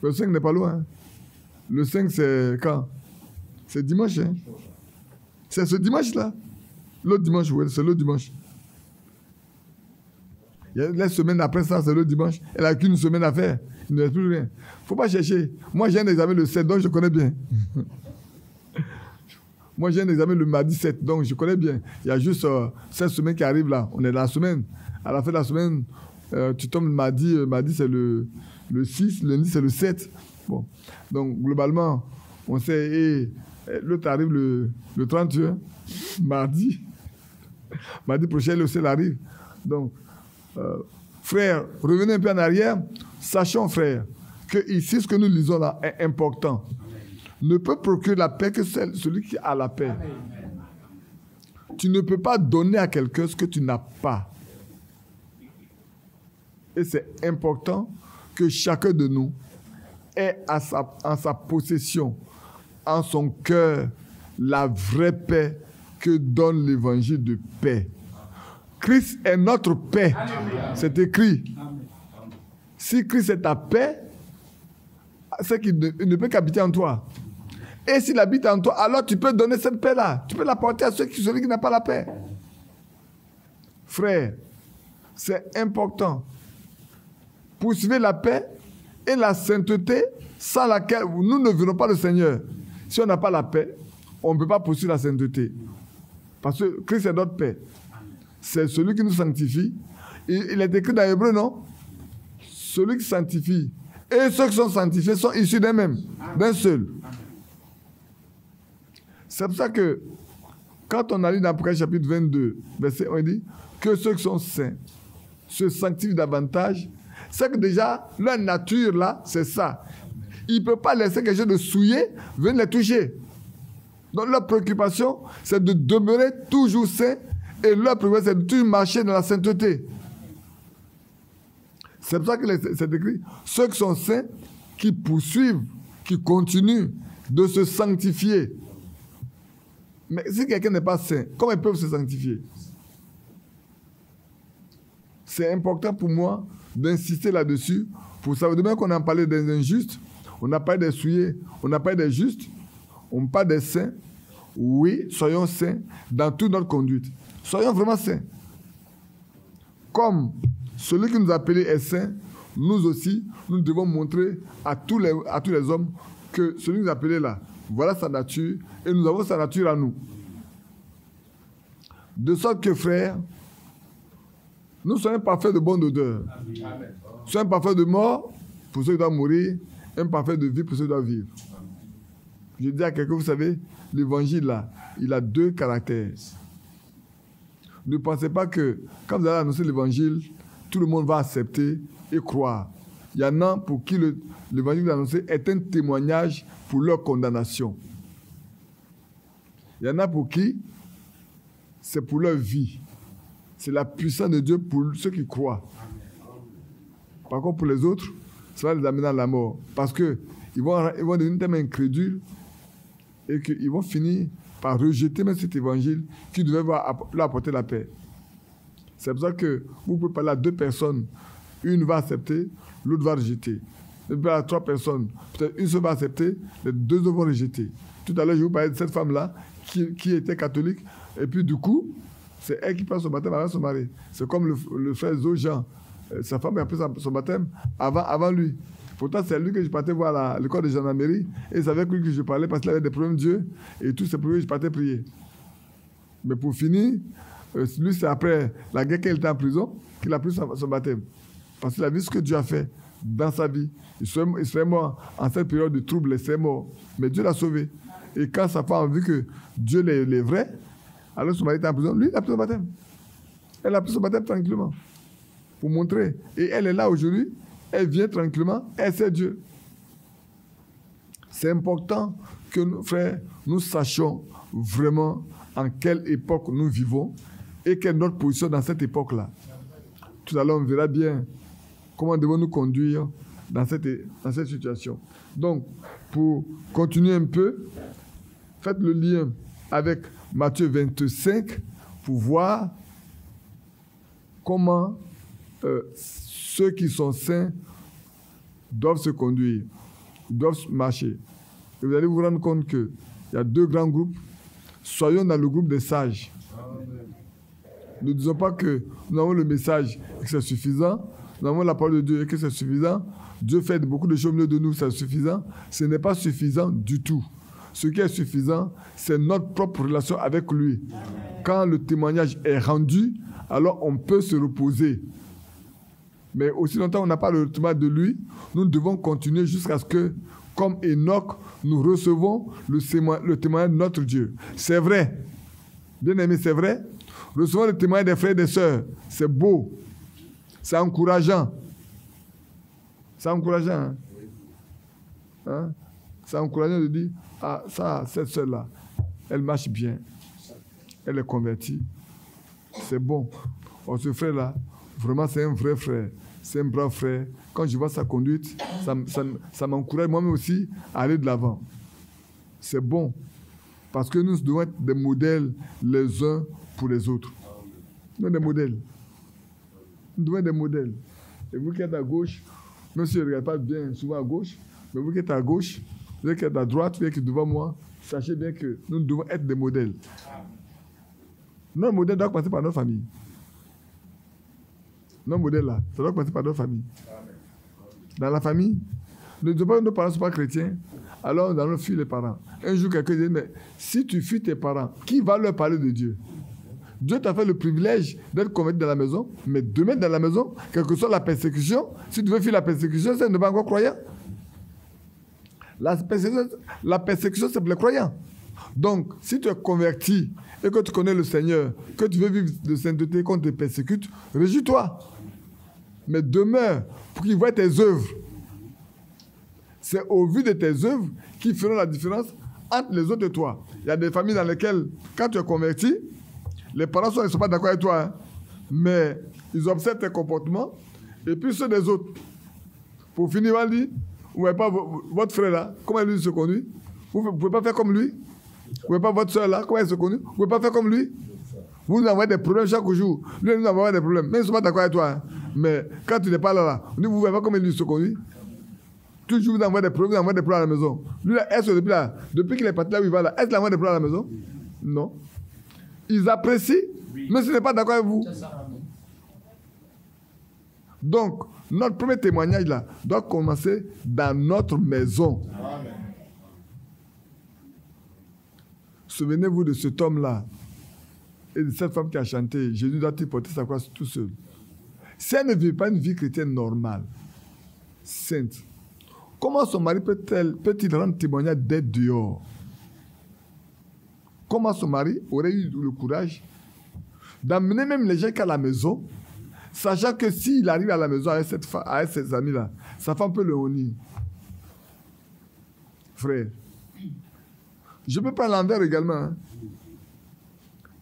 Le 5 n'est pas loin. Hein. Le 5, c'est quand? C'est dimanche. Hein? C'est ce dimanche-là. L'autre dimanche, oui, c'est l'autre dimanche. Il y a la semaine après ça, c'est l'autre dimanche. Elle n'a qu'une semaine à faire. Il ne reste plus rien. Il ne faut pas chercher. Moi, j'ai un examen le 7, donc je connais bien. Moi, j'ai un examen le mardi 7, donc je connais bien. Il y a juste cette semaine qui arrive là. On est dans la semaine. À la fin de la semaine, tu tombes le mardi. Mardi, c'est le 6. Lundi, c'est le 7. Bon. Donc, globalement, on sait... l'autre arrive le 31. Mardi. Mardi prochain, le ciel arrive. Donc... frère, revenez un peu en arrière. Sachons, frère, que ici, ce que nous lisons là est important. Ne peut procurer la paix que celui qui a la paix. Tu ne peux pas donner à quelqu'un ce que tu n'as pas. Et c'est important que chacun de nous ait en sa possession, en son cœur, la vraie paix que donne l'évangile de paix. Christ est notre paix. C'est écrit. Si Christ est ta paix, c'est qu'il ne peut qu'habiter en toi. Et s'il habite en toi, alors tu peux donner cette paix-là. Tu peux l'apporter à celui qui n'a pas la paix. Frère, c'est important. Poursuivez la paix et la sainteté sans laquelle nous ne verrons pas le Seigneur. Si on n'a pas la paix, on ne peut pas poursuivre la sainteté. Parce que Christ est notre paix. C'est celui qui nous sanctifie. Il est écrit dans Hébreu, non? Celui qui sanctifie. Et ceux qui sont sanctifiés sont issus d'un même, d'un seul. C'est pour ça que, quand on a lu dans Apocalypse chapitre 22, verset 1, on dit que ceux qui sont saints se sanctifient davantage. C'est que déjà, leur nature là, c'est ça. Ils ne peuvent pas laisser quelque chose de souillé venir les toucher. Donc leur préoccupation, c'est de demeurer toujours saints. Et leur préoccupation, c'est de toujours marcher dans la sainteté. C'est pour ça que c'est écrit, ceux qui sont saints, qui poursuivent, qui continuent de se sanctifier. Mais si quelqu'un n'est pas saint, comment ils peuvent se sanctifier? C'est important pour moi d'insister là-dessus. Pour savoir, demain qu'on a parlé des injustes, on n'a pas des souillés, on n'a pas des justes, on parle des saints. Oui, soyons saints dans toute notre conduite. Soyons vraiment saints. comme celui qui nous a appelés est saint, nous aussi, nous devons montrer à tous les hommes que celui qui nous a appelés là, voilà sa nature, et nous avons sa nature à nous. De sorte que, frères, nous sommes parfaits de bonne odeur. Nous sommes parfaits de mort pour ceux qui doivent mourir, imparfaits de vie pour ceux qui doivent vivre. Je dis à quelqu'un, vous savez, l'évangile là, il a 2 caractères. Ne pensez pas que quand vous allez annoncer l'évangile, tout le monde va accepter et croire. Il y en a pour qui l'évangile que vous annoncez est un témoignage pour leur condamnation. Il y en a pour qui c'est pour leur vie. C'est la puissance de Dieu pour ceux qui croient. Par contre, pour les autres, ça va les amener à la mort. Parce qu'ils vont devenir tellement incrédules et qu'ils vont finir par rejeter même cet évangile qui devait leur apporter la paix. C'est pour ça que vous pouvez parler à 2 personnes. Une va accepter, l'autre va rejeter. Vous pouvez parler à 3 personnes. Peut-être une seule va accepter, les 2 autres vont rejeter. Tout à l'heure, je vous parlais de cette femme-là qui était catholique. Et puis du coup, c'est elle qui prend son baptême avant son mari. C'est comme le frère Zo Jean. Sa femme a pris son baptême avant lui. Pourtant, c'est lui que je partais voir à l'école de gendarmerie. Et c'est avec lui que je parlais parce qu'il avait des problèmes de Dieu. Et tous ces problèmes, je partais prier. Mais pour finir, lui, c'est après la guerre qu'il était en prison qu'il a pris son baptême. Parce qu'il a vu ce que Dieu a fait dans sa vie. Il serait mort en cette période de trouble, il serait mort. Mais Dieu l'a sauvé. Et quand sa femme a vu que Dieu est vrai, alors son mari était en prison, lui, il a pris son baptême. Elle a pris son baptême tranquillement. Pour montrer. Et elle est là aujourd'hui, elle vient tranquillement, elle sait Dieu. C'est important que nous, frères, nous sachions vraiment en quelle époque nous vivons et quelle est notre position dans cette époque-là. Tout à l'heure, on verra bien comment devons-nous conduire dans cette situation. Donc, pour continuer un peu, faites le lien avec Matthieu 25 pour voir comment ceux qui sont saints doivent se conduire, doivent marcher. Et vous allez vous rendre compte qu'il y a 2 grands groupes. Soyons dans le groupe des sages. Ne disons pas que nous avons le message et que c'est suffisant. Nous avons la parole de Dieu et que c'est suffisant. Dieu fait beaucoup de choses au milieu de nous, c'est suffisant. Ce n'est pas suffisant du tout. Ce qui est suffisant, c'est notre propre relation avec lui. Quand le témoignage est rendu, alors on peut se reposer. Mais aussi longtemps on n'a pas le témoignage de lui, nous devons continuer jusqu'à ce que, comme Enoch, nous recevons le témoignage de notre Dieu. C'est vrai. Bien aimé, c'est vrai. Recevons le témoignage des frères et des sœurs. C'est beau. C'est encourageant. C'est encourageant. Hein? Hein? C'est encourageant de dire, ah, ça, cette sœur-là, elle marche bien. Elle est convertie. C'est bon. Oh, ce frère-là, vraiment, c'est un vrai frère. C'est un brave frère. Quand je vois sa conduite, ça m'encourage moi-même aussi à aller de l'avant. C'est bon. Parce que nous devons être des modèles les uns pour les autres. Nous sommes des modèles. Nous devons être des modèles. Et vous qui êtes à gauche, même si je ne regarde pas bien souvent à gauche, mais vous qui êtes à gauche, vous qui êtes à droite, vous qui êtes devant moi, sachez bien que nous devons être des modèles. Notre modèle doit commencer par notre famille. Notre modèle là, ça doit commencer par notre famille. Dans la famille, ne disons pas que nos parents ne sont pas chrétiens, alors nous allons fuir les parents. Un jour, quelqu'un dit, mais si tu fuis tes parents, qui va leur parler de Dieu? Dieu t'a fait le privilège d'être converti dans la maison, mais demain dans la maison, quelle que soit la persécution, si tu veux fuir la persécution, c'est ne pas encore croyant. La persécution, c'est pour les croyants. Donc, si tu es converti et que tu connais le Seigneur, que tu veux vivre de sainteté qu'on te persécute, réjouis-toi. Mais demeure pour qu'ils voient tes œuvres. C'est au vu de tes œuvres qui feront la différence entre les autres et toi. Il y a des familles dans lesquelles, quand tu es converti, les parents ne sont pas d'accord avec toi, hein, mais ils observent tes comportements et puis ceux des autres. Pour finir, on dit, vous ne voyez pas votre frère là, comment lui se conduit? Vous ne pouvez pas faire comme lui? Vous ne voyez pas votre soeur là, comment elle se conduit? Vous ne pouvez pas faire comme lui? Vous nous envoyez des problèmes chaque jour. Lui, nous envoie des problèmes. Mais ils ne sont pas d'accord avec toi. Hein. Mais quand tu n'es pas là, vous ne voyez pas comment il se conduit? Toujours vous envoie des problèmes, vous envoie des problèmes à la maison. Lui, là, est-ce que depuis qu'il est parti là où il va là, est-ce qu'il envoie des problèmes à la maison? Non. Ils apprécient, mais ce n'est pas d'accord avec vous. Donc, notre premier témoignage là doit commencer dans notre maison. Amen. Souvenez-vous de cet homme-là et de cette femme qui a chanté. Jésus doit-il porter sa croix tout seul. Si elle ne vit pas une vie chrétienne normale, sainte, comment son mari peut-il rendre témoignage d'être dehors? Comment son mari aurait eu le courage d'amener même les gens qu'à la maison, sachant que s'il arrive à la maison avec ses amis-là, sa femme peut le honir. Frère, je peux prendre l'envers également. Hein.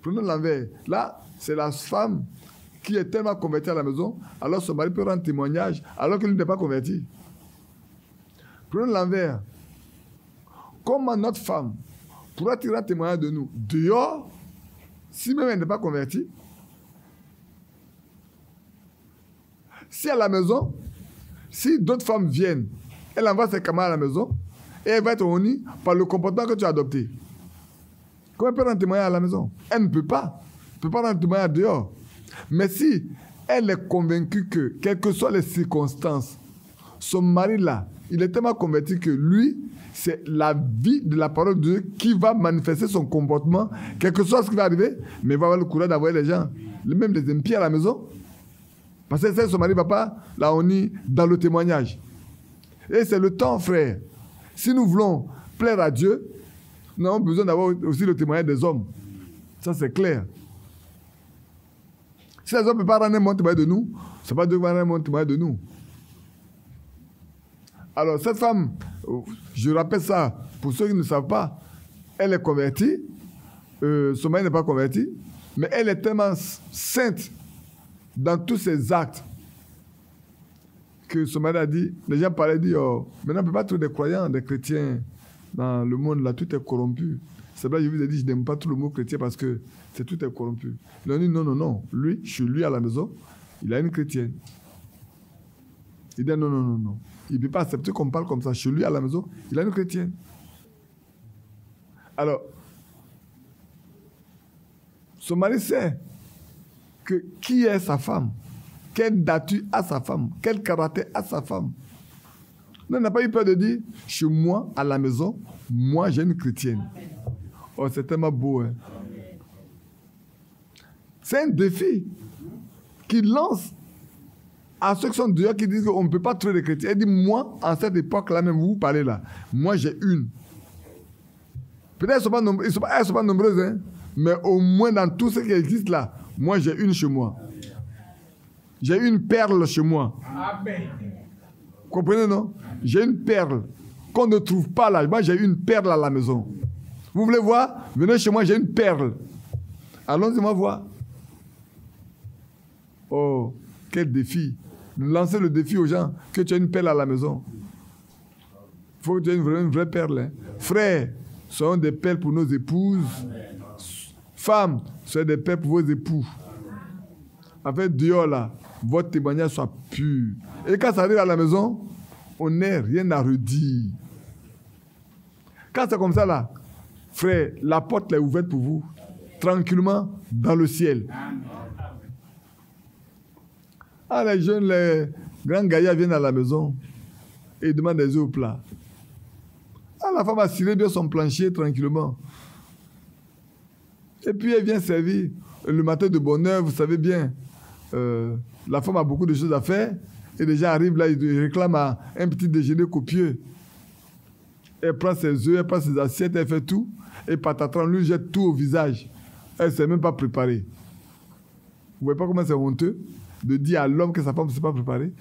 Prenons l'envers. Là, c'est la femme qui est tellement convertie à la maison, alors son mari peut rendre témoignage, alors qu'il n'est pas converti. Prenons l'envers. Comment notre femme pourra tirer un témoignage de nous dehors, si même elle n'est pas convertie? Si à la maison, si d'autres femmes viennent, elle envoie ses camarades à la maison, et elle va être honnie par le comportement que tu as adopté. Comment elle peut rendre témoignage à la maison? Elle ne peut pas. Elle ne peut pas rendre témoignage dehors. Mais si elle est convaincue que, quelles que soient les circonstances, son mari là, il est tellement converti que lui, c'est la vie de la parole de Dieu qui va manifester son comportement, quel que soit ce qui va arriver, mais il va avoir le courage d'envoyer les gens, même les impies à la maison. Parce que son mari ne va pas la honir dans le témoignage. Et c'est le temps, frère. Si nous voulons plaire à Dieu, nous avons besoin d'avoir aussi le témoignage des hommes. Ça, c'est clair. Si les hommes ne peuvent pas rendre un bon témoignage de nous, ce n'est pas Dieu qui va rendre un bon témoignage de nous. Alors, cette femme, je rappelle ça pour ceux qui ne savent pas, elle est convertie, son mari n'est pas converti, mais elle est tellement sainte dans tous ses actes que son mari a dit, les gens parlaient, dit, oh, maintenant on ne peut pas trouver des croyants, des chrétiens dans le monde, là, tout est corrompu. C'est vrai, je vous ai dit, je n'aime pas tout le mot chrétien parce que tout est corrompu. Ils ont dit, non, non, non, lui, chez lui à la maison, il a une chrétienne. Il dit, non, non, non, non. Il ne peut pas accepter qu'on parle comme ça. Chez lui à la maison, il a une chrétienne. Alors, son mari sait que qui est sa femme, quelle nature a sa femme, quel caractère a sa femme. Non, il n'a pas eu peur de dire, chez moi, à la maison, moi, j'ai une chrétienne. Oh, c'est tellement beau. Hein? C'est un défi qu'il lance à ceux qui sont dehors, qui disent qu'on ne peut pas trouver des chrétiens. Elle dit, moi, en cette époque-là, même vous parlez là, moi, j'ai une. Peut-être qu'elles ne sont pas nombreuses, hein? Mais au moins dans tout ce qui existe là, moi, j'ai une chez moi. J'ai une perle chez moi. Amen. Vous comprenez, non? J'ai une perle qu'on ne trouve pas là. Moi, j'ai une perle à la maison. Vous voulez voir? Venez chez moi, j'ai une perle. Allons-y, moi voir. Oh, quel défi. Lancez le défi aux gens que tu as une perle à la maison. Il faut que tu aies une vraie perle. Hein. Frères, soyons des perles pour nos épouses. Femmes, soyez des perles pour vos époux. Afin Dieu là, votre témoignage soit pur. Et quand ça arrive à la maison, on n'a rien à redire. Quand c'est comme ça là, frère, la porte est ouverte pour vous, tranquillement dans le ciel. Ah, les jeunes, les grands gaillards viennent à la maison et ils demandent des œufs au plat. Ah, la femme a ciré bien son plancher tranquillement. Et puis elle vient servir le matin de bonne heure, vous savez bien. La femme a beaucoup de choses à faire et les gens arrivent là, ils réclament un petit déjeuner copieux. Elle prend ses œufs, elle prend ses assiettes, elle fait tout et patatran, lui jette tout au visage. Elle ne s'est même pas préparée. Vous voyez pas comment c'est honteux de dire à l'homme que sa femme ne s'est pas préparée?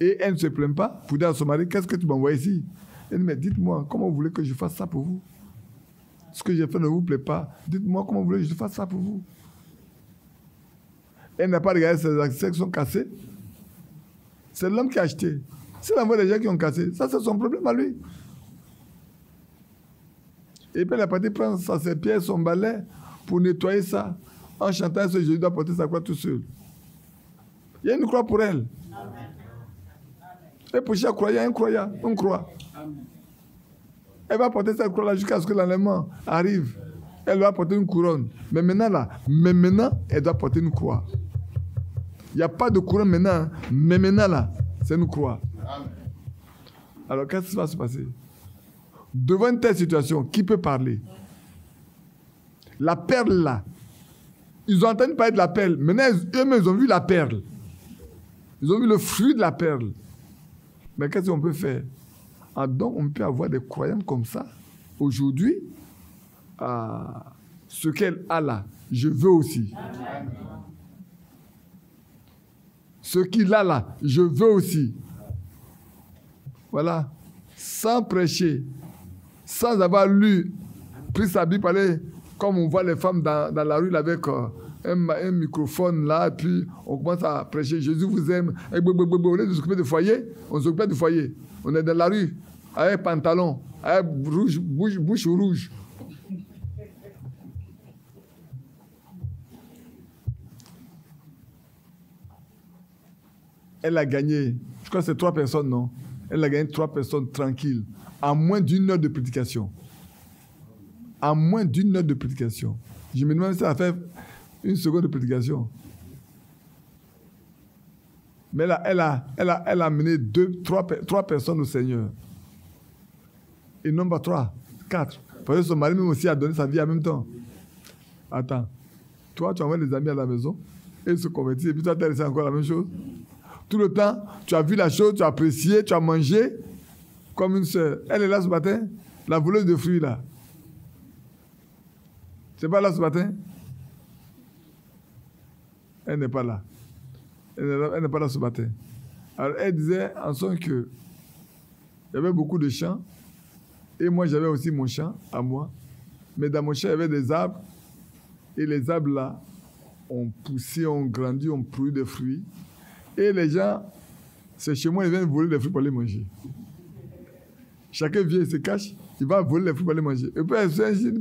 Et elle ne se plaint pas pour dire à son mari, qu'est-ce que tu m'envoies ici? Elle dit, mais dites-moi, comment vous voulez que je fasse ça pour vous? Ce que j'ai fait ne vous plaît pas. Dites-moi comment vous voulez que je fasse ça pour vous. Elle n'a pas regardé ses accès qui sont cassés. C'est l'homme qui a acheté. S'il envoie des gens qui ont cassé, ça c'est son problème à lui. Et puis elle a parti prendre sa serpillère, son balai pour nettoyer ça. En chantant ce Jésus doit porter sa croix tout seul. Il y a une croix pour elle. Et pour chaque croyant, une croix. Elle va porter cette croix-là jusqu'à ce que l'enlèvement arrive. Elle va porter une couronne. Mais maintenant, elle doit porter une croix. Il n'y a pas de courant maintenant. Mais maintenant, là, c'est nous croire. Amen. Alors, qu'est-ce qui va se passer? Devant une telle situation, qui peut parler? La perle, là. Ils ont entendu parler de la perle. Maintenant, eux-mêmes, ils ont vu la perle. Ils ont vu le fruit de la perle. Mais qu'est-ce qu'on peut faire? Ah, donc, on peut avoir des croyants comme ça. Aujourd'hui, ce qu'elle a là, je veux aussi. Amen. Ce qu'il a là, je veux aussi. Voilà. Sans prêcher, sans avoir pris sa Bible, aller, comme on voit les femmes dans la rue avec un microphone là, et puis on commence à prêcher. Jésus vous aime. Et au lieu de s'occuper du foyer, on s'occupe du foyer. On est dans la rue, avec pantalon, avec bouche rouge. Elle a gagné, je crois que c'est 3 personnes, non? Elle a gagné 3 personnes tranquilles, en moins d'1 heure de prédication. En moins d'1 heure de prédication. Je me demande si ça a fait 1 seconde de prédication. Mais là, elle a amené 3 personnes au Seigneur. Et non pas 3, 4. Parce que son mari même aussi a donné sa vie en même temps. Attends, toi tu envoies des amis à la maison, et ils se convertissent, et puis toi tu as laissé encore la même chose. Tout le temps, tu as vu la chose, tu as apprécié, tu as mangé comme une sœur. Elle est là ce matin, la voleuse de fruits là. C'est pas là ce matin? Elle n'est pas là. Elle n'est pas là ce matin. Alors elle disait en son que il y avait beaucoup de champs et moi j'avais aussi mon champ à moi. Mais dans mon champ il y avait des arbres et les arbres là ont poussé, ont grandi, ont produit des fruits. Et les gens, c'est chez moi, ils viennent voler les fruits pour les manger. Chacun vient, il se cache, il va voler les fruits pour les manger. Et puis elle se dit,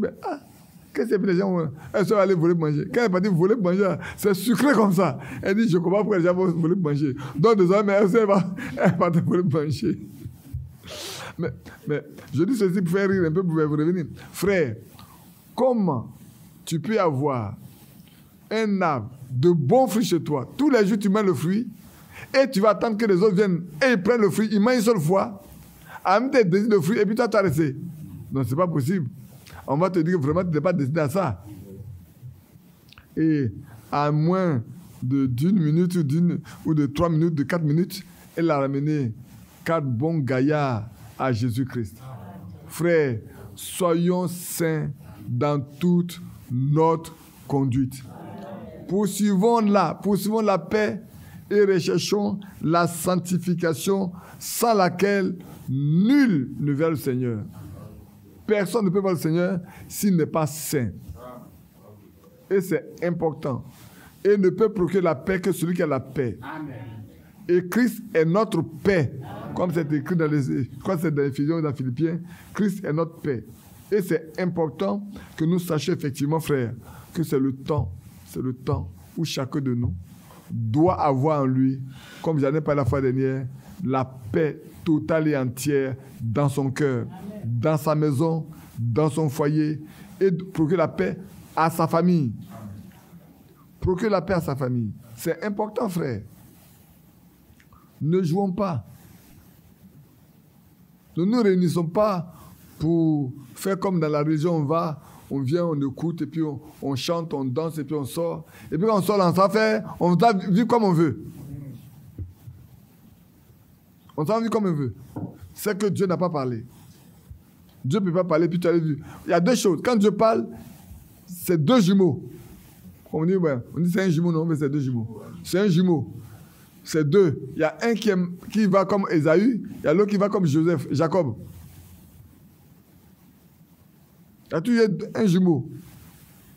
qu'est-ce que les gens vont... Elles sont allées voler pour manger. Quand elle est partie voler pour manger, c'est sucré comme ça. Elle dit, je comprends pourquoi les gens vont voler pour manger. Donc désormais, elle va te voler pour manger. Mais je dis ceci pour faire rire un peu, pour vous revenir. Frère, comment tu peux avoir un arbre de bons fruits chez toi? Tous les jours, tu mets le fruit et tu vas attendre que les autres viennent et ils prennent le fruit, ils mangent une seule fois, avec des désirs de fruits, et puis toi, tu as resté. Non, c'est pas possible. On va te dire que vraiment, tu n'es pas destiné à ça. Et à moins d'une minute ou de 3 minutes, de 4 minutes, elle a ramené 4 bons gaillards à Jésus-Christ. Frères, soyons saints dans toute notre conduite. Poursuivons la paix et recherchons la sanctification sans laquelle nul ne verra le Seigneur. Personne ne peut voir le Seigneur s'il n'est pas saint. Et c'est important. Et ne peut procurer la paix que celui qui a la paix. Amen. Et Christ est notre paix. Comme c'est écrit dans je crois que c'est dans l'Éphésiens ou dans Philippiens, Christ est notre paix. Et c'est important que nous sachions effectivement, frères, que c'est le temps où chacun de nous doit avoir en lui, comme j'en ai parlé la fois dernière, la paix totale et entière dans son cœur, dans sa maison, dans son foyer, et procurer la paix à sa famille. Procurer la paix à sa famille. C'est important, frère. Ne jouons pas. Ne nous réunissons pas pour faire comme dans la religion, on vient, on écoute, et puis on chante, on danse, et puis on sort. Et puis quand on sort dans sa affaire, on va vivre comme on veut. On s'en vit comme on veut. C'est que Dieu n'a pas parlé. Dieu ne peut pas parler, puis tu as vu. Il y a 2 choses. Quand Dieu parle, c'est 2 jumeaux. On dit c'est un jumeau, non, mais c'est 2 jumeaux. C'est un jumeau. C'est 2. Il y a un qui va comme Ésaü, il y a l'autre qui va comme Jacob. Il y a toujours un jumeau.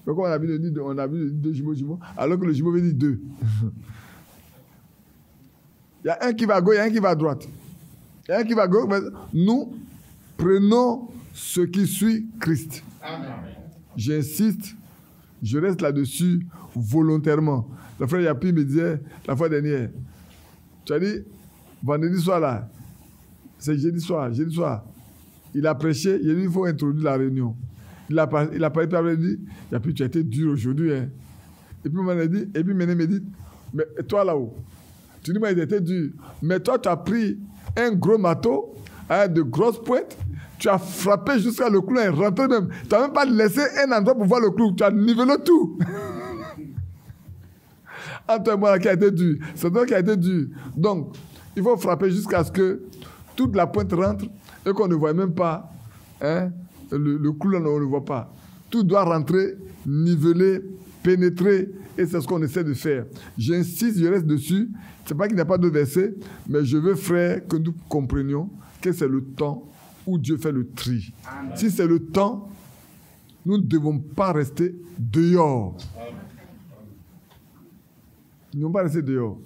Pourquoi on a vu 2 jumeaux, alors que le jumeau veut dire 2. Il y a un qui va à gauche, il y a un qui va à droite. Il y a un qui va à gauche, mais nous prenons ce qui suit Christ. Amen. J'insiste, je reste là-dessus volontairement. Le frère Yapi me disait la fois dernière, tu as dit, vendredi soir là, c'est jeudi soir. Il a prêché, il a dit il faut introduire la réunion. Il a parlé, il a dit, Yapi, tu as été dur aujourd'hui. Hein. Et puis Méné me dit, Mais toi là-haut, tu dis, mais il était dur. Mais toi, tu as pris un gros marteau avec de grosses pointes, tu as frappé jusqu'à le clou et rentré même. Tu n'as même pas laissé un endroit pour voir le clou, tu as nivelé tout. Entre moi qui a été dur, c'est toi qui a été dur. Donc, il faut frapper jusqu'à ce que toute la pointe rentre et qu'on ne voit même pas le clou, là, on ne le voit pas. Tout doit rentrer, niveler, pénétrer, et c'est ce qu'on essaie de faire. J'insiste, je reste dessus. Ce n'est pas qu'il n'y a pas de verset, mais je veux, frère, que nous comprenions que c'est le temps où Dieu fait le tri. Amen. Si c'est le temps, nous ne devons pas rester dehors. Nous ne devons pas rester dehors.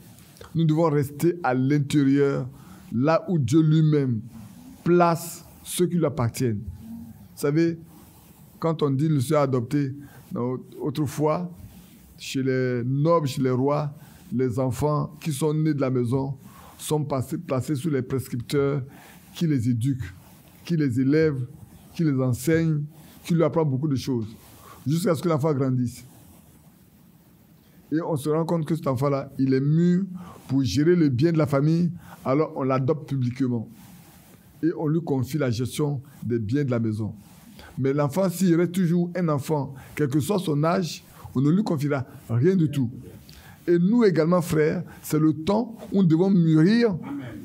Nous devons rester à l'intérieur, là où Dieu lui-même place ceux qui lui appartiennent. Vous savez, quand on dit le Seigneur adopté, autrefois, chez les nobles, chez les rois, les enfants qui sont nés de la maison sont placés sous les prescripteurs qui les éduquent, qui les élèvent, qui les enseignent, qui lui apprennent beaucoup de choses, jusqu'à ce que l'enfant grandisse. Et on se rend compte que cet enfant-là, il est mûr pour gérer le bien de la famille, alors on l'adopte publiquement. Et on lui confie la gestion des biens de la maison. Mais l'enfant, s'il reste toujours un enfant, quel que soit son âge, on ne lui confiera rien du tout. Et nous également, frères, c'est le temps où nous devons mûrir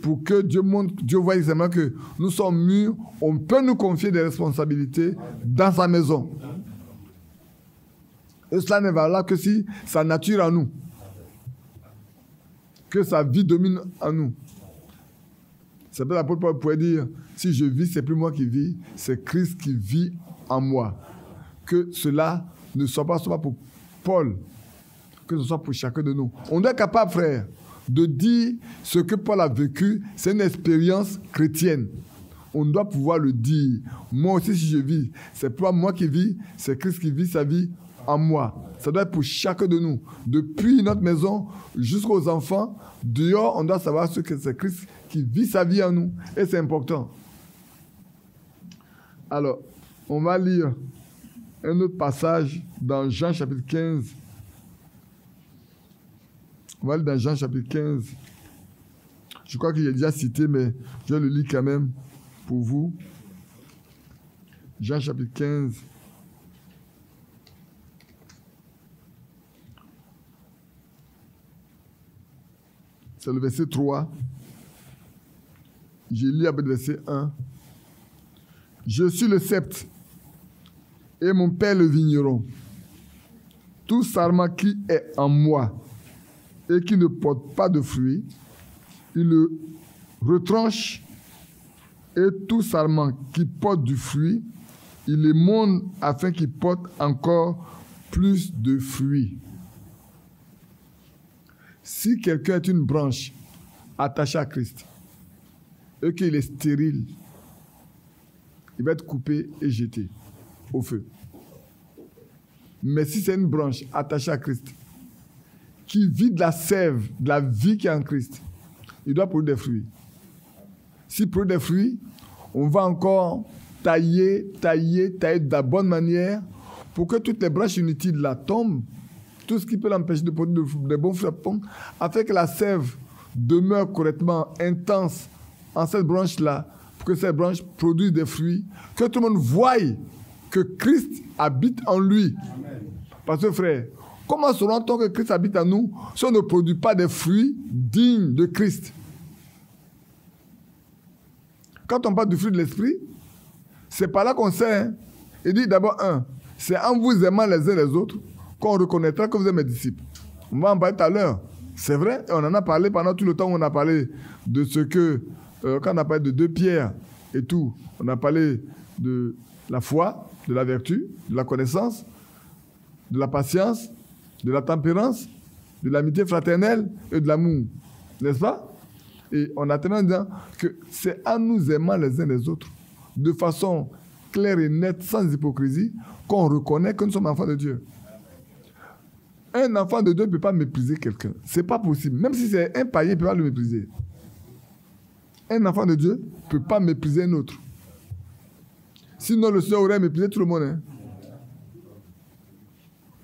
pour que Dieu montre, Dieu voit exactement que nous sommes mûrs, on peut nous confier des responsabilités dans sa maison. Et cela ne va là que si sa nature en nous, que sa vie domine en nous. C'est peut-être l'apôtre Paul pourrait dire, si je vis, c'est plus moi qui vis, c'est Christ qui vit en moi. Que cela ne soit pas seulement pour Paul, que ce soit pour chacun de nous. On doit être capable, frère, de dire ce que Paul a vécu, c'est une expérience chrétienne. On doit pouvoir le dire. Moi aussi, si je vis, c'est pas moi qui vis, c'est Christ qui vit sa vie en moi. Ça doit être pour chacun de nous. Depuis notre maison jusqu'aux enfants, dehors, on doit savoir ce que c'est Christ qui vit sa vie en nous. Et c'est important. Alors, on va lire un autre passage dans Jean chapitre 15. On va lire dans Jean chapitre 15. Je crois que j'ai déjà cité, mais je le lis quand même pour vous. Jean chapitre 15. C'est le verset 3. Je lis avec le verset 1. Je suis le sceptre et mon père le vigneron. Tout sarment qui est en moi et qui ne porte pas de fruits, il le retranche, et tout sarment qui porte du fruit, il les monte afin qu'il porte encore plus de fruits. Si quelqu'un est une branche attachée à Christ et qu'il est stérile, il va être coupé et jeté au feu. Mais si c'est une branche attachée à Christ, qui vit de la sève, de la vie qui est en Christ, il doit produire des fruits. S'il produit des fruits, on va encore tailler de la bonne manière pour que toutes les branches inutiles là tombent, tout ce qui peut l'empêcher de produire des bons fruits, afin que la sève demeure correctement intense en cette branche-là, pour que cette branche produise des fruits, que tout le monde voie que Christ habite en lui. Amen. Parce que frère, comment saura-t-on que Christ habite en nous si on ne produit pas des fruits dignes de Christ? Quand on parle du fruit de l'esprit, c'est par là qu'on sait. Hein? Il dit d'abord c'est en vous aimant les uns les autres qu'on reconnaîtra que vous êtes mes disciples. On va en parler tout à l'heure. C'est vrai, et on en a parlé pendant tout le temps où on a parlé de ce que, quand on a parlé de 2 Pierre et tout, on a parlé de la foi, de la vertu, de la connaissance, de la patience, de la tempérance, de l'amitié fraternelle et de l'amour. N'est-ce pas? Et on a tellement dit que c'est en nous aimant les uns les autres, de façon claire et nette, sans hypocrisie, qu'on reconnaît que nous sommes enfants de Dieu. Un enfant de Dieu ne peut pas mépriser quelqu'un. Ce n'est pas possible. Même si c'est un païen, il ne peut pas le mépriser. Un enfant de Dieu ne peut pas mépriser un autre. Sinon, le Seigneur aurait méprisé tout le monde. Hein?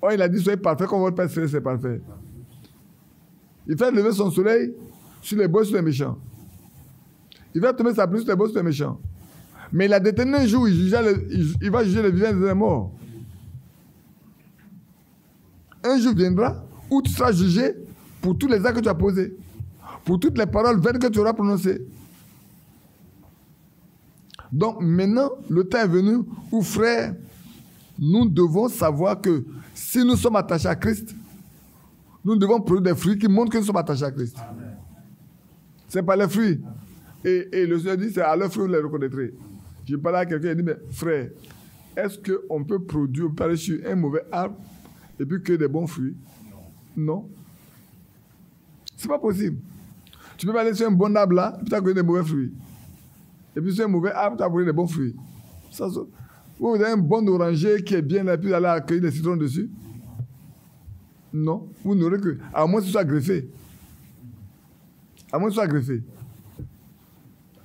Oh, il a dit, soyez parfait comme votre Père Céleste est parfait. Il fait lever son soleil sur les bons et sur les méchants. Il va tomber sa pluie sur les bons et sur les méchants. Mais il a déterminé un jour où il va juger les vivants et les morts. Un jour viendra où tu seras jugé pour tous les actes que tu as posés, pour toutes les paroles vaines que tu auras prononcées. Donc maintenant, le temps est venu où, frères, nous devons savoir que si nous sommes attachés à Christ, nous devons produire des fruits qui montrent que nous sommes attachés à Christ. Ce n'est pas les fruits. Et le Seigneur dit, c'est à leurs fruits vous les reconnaîtrez. Je parlais à quelqu'un, il dit, mais frère, est-ce qu'on peut produire, parler sur un mauvais arbre et puis que des bons fruits? Non. Ce n'est pas possible. Tu peux pas aller sur un bon arbre là, et puis tu as cueilli des mauvais fruits. Et puis sur un mauvais arbre, tu as cueilli des bons fruits. Vous avez un bon oranger qui est bien là, et puis vous allez accueillir des citrons dessus? Non. Vous n'aurez que... À moins que ce soit greffé. À moins que ce soit greffé.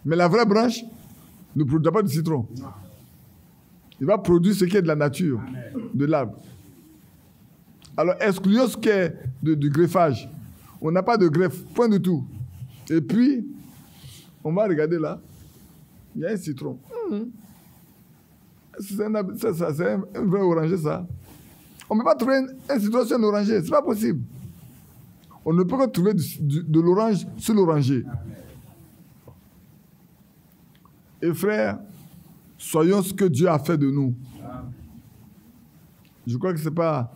Mais la vraie branche ne produira pas de citron. Il va produire ce qui est de la nature, de l'arbre. Alors, excluons ce qui est du greffage. On n'a pas de greffe, point du tout. Et puis, on va regarder là. Il y a un citron. C'est un vrai oranger, ça. On ne peut pas trouver un citron sur un oranger. Ce n'est pas possible. On ne peut que trouver de l'orange sur l'oranger. Et frères, soyons ce que Dieu a fait de nous. Je crois que ce n'est pas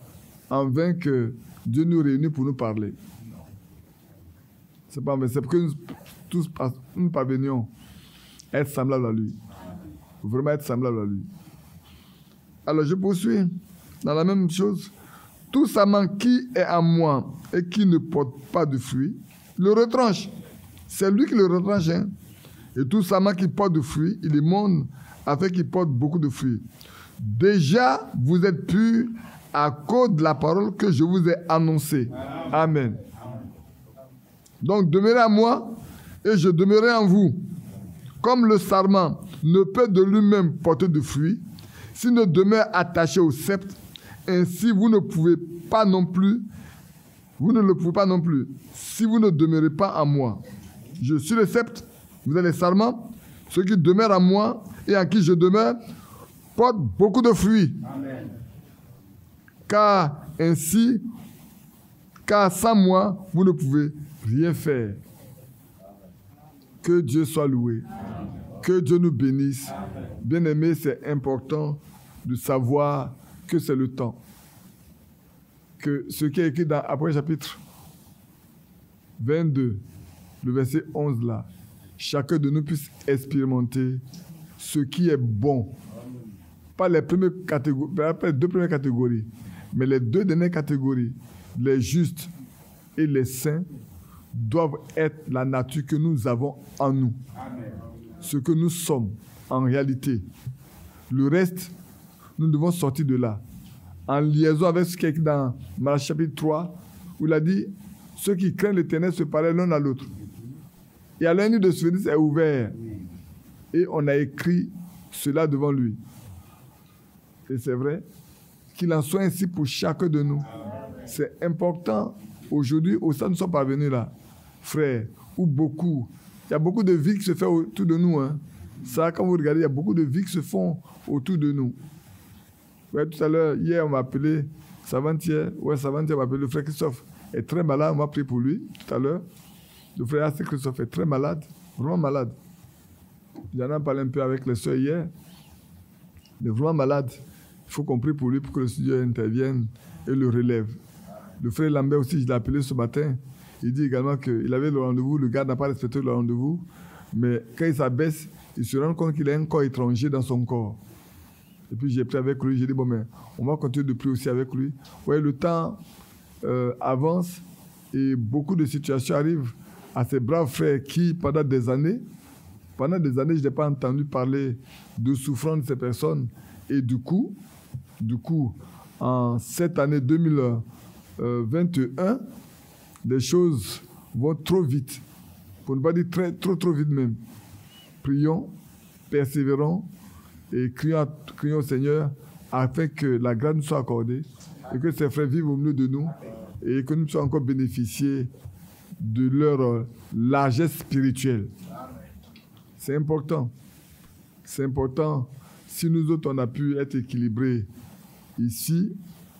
en vain que Dieu nous réunit pour nous parler. C'est pas en vain. C'est pour que nous tous nous parvenions à être semblables à lui. Vraiment être semblables à lui. Alors je poursuis dans la même chose. Tout sarment qui est en moi et qui ne porte pas de fruits, le retranche. C'est lui qui le retranche. Hein? Et tout sarment qui porte de fruits, il est monde afin qu'il porte beaucoup de fruits. Déjà, vous êtes purs à cause de la parole que je vous ai annoncée. Amen. Donc, demeurez en moi et je demeurerai en vous. Comme le sarment ne peut de lui-même porter de fruits, s'il ne demeure attaché au sceptre, ainsi vous ne pouvez pas non plus, vous ne le pouvez pas non plus, si vous ne demeurez pas en moi. Je suis le sceptre, vous êtes les sarments, ceux qui demeurent en moi et en qui je demeure portent beaucoup de fruits. Amen. Car sans moi, vous ne pouvez rien faire. Que Dieu soit loué. Amen. Que Dieu nous bénisse. Bien-aimés, c'est important de savoir que c'est le temps. Que ce qui est écrit dans Apocalypse chapitre 22, le verset 11 là, chacun de nous puisse expérimenter ce qui est bon. Pas les premières catégories, pas les deux premières catégories, mais les deux dernières catégories, les justes et les saints, doivent être la nature que nous avons en nous. Amen. Ce que nous sommes en réalité. Le reste, nous devons sortir de là. En liaison avec ce qui est écrit dans Malachie chapitre 3, où il a dit, ceux qui craignent l'Éternel se parlent l'un à l'autre. Et alors un livre de souvenir est ouvert. Et on a écrit cela devant lui. Et c'est vrai qu'il en soit ainsi pour chacun de nous. C'est important. Aujourd'hui, au stade où nous sommes parvenus là, frères, où beaucoup, il y a beaucoup de vies qui se font autour de nous. Hein. Ça, quand vous regardez, il y a beaucoup de vies qui se font autour de nous. Ouais, tout à l'heure, hier, on m'a appelé, Savantier m'a appelé, le frère Christophe est très malade, on m'a prié pour lui, tout à l'heure. Le frère Christophe est très malade, vraiment malade. J'en ai parlé un peu avec les soeurs hier. Il est vraiment malade. Il faut qu'on prie pour lui pour que le Seigneur intervienne et le relève. Le frère Lambert aussi, je l'ai appelé ce matin. Il dit également qu'il avait le rendez-vous, le gars n'a pas respecté le rendez-vous, mais quand il s'abaisse, il se rend compte qu'il a un corps étranger dans son corps. Et puis j'ai prié avec lui, j'ai dit, bon, mais on va continuer de prier aussi avec lui. Ouais, le temps avance et beaucoup de situations arrivent à ces braves frères qui, pendant des années, je n'ai pas entendu parler de souffrance de ces personnes. Et du coup, en cette année 2021, les choses vont trop vite. Pour ne pas dire trop vite même. Prions, persévérons et crions au Seigneur afin que la grâce nous soit accordée et que ces frères vivent au milieu de nous et que nous puissions encore bénéficier de leur largesse spirituelle. C'est important. C'est important. Si nous autres, on a pu être équilibrés ici,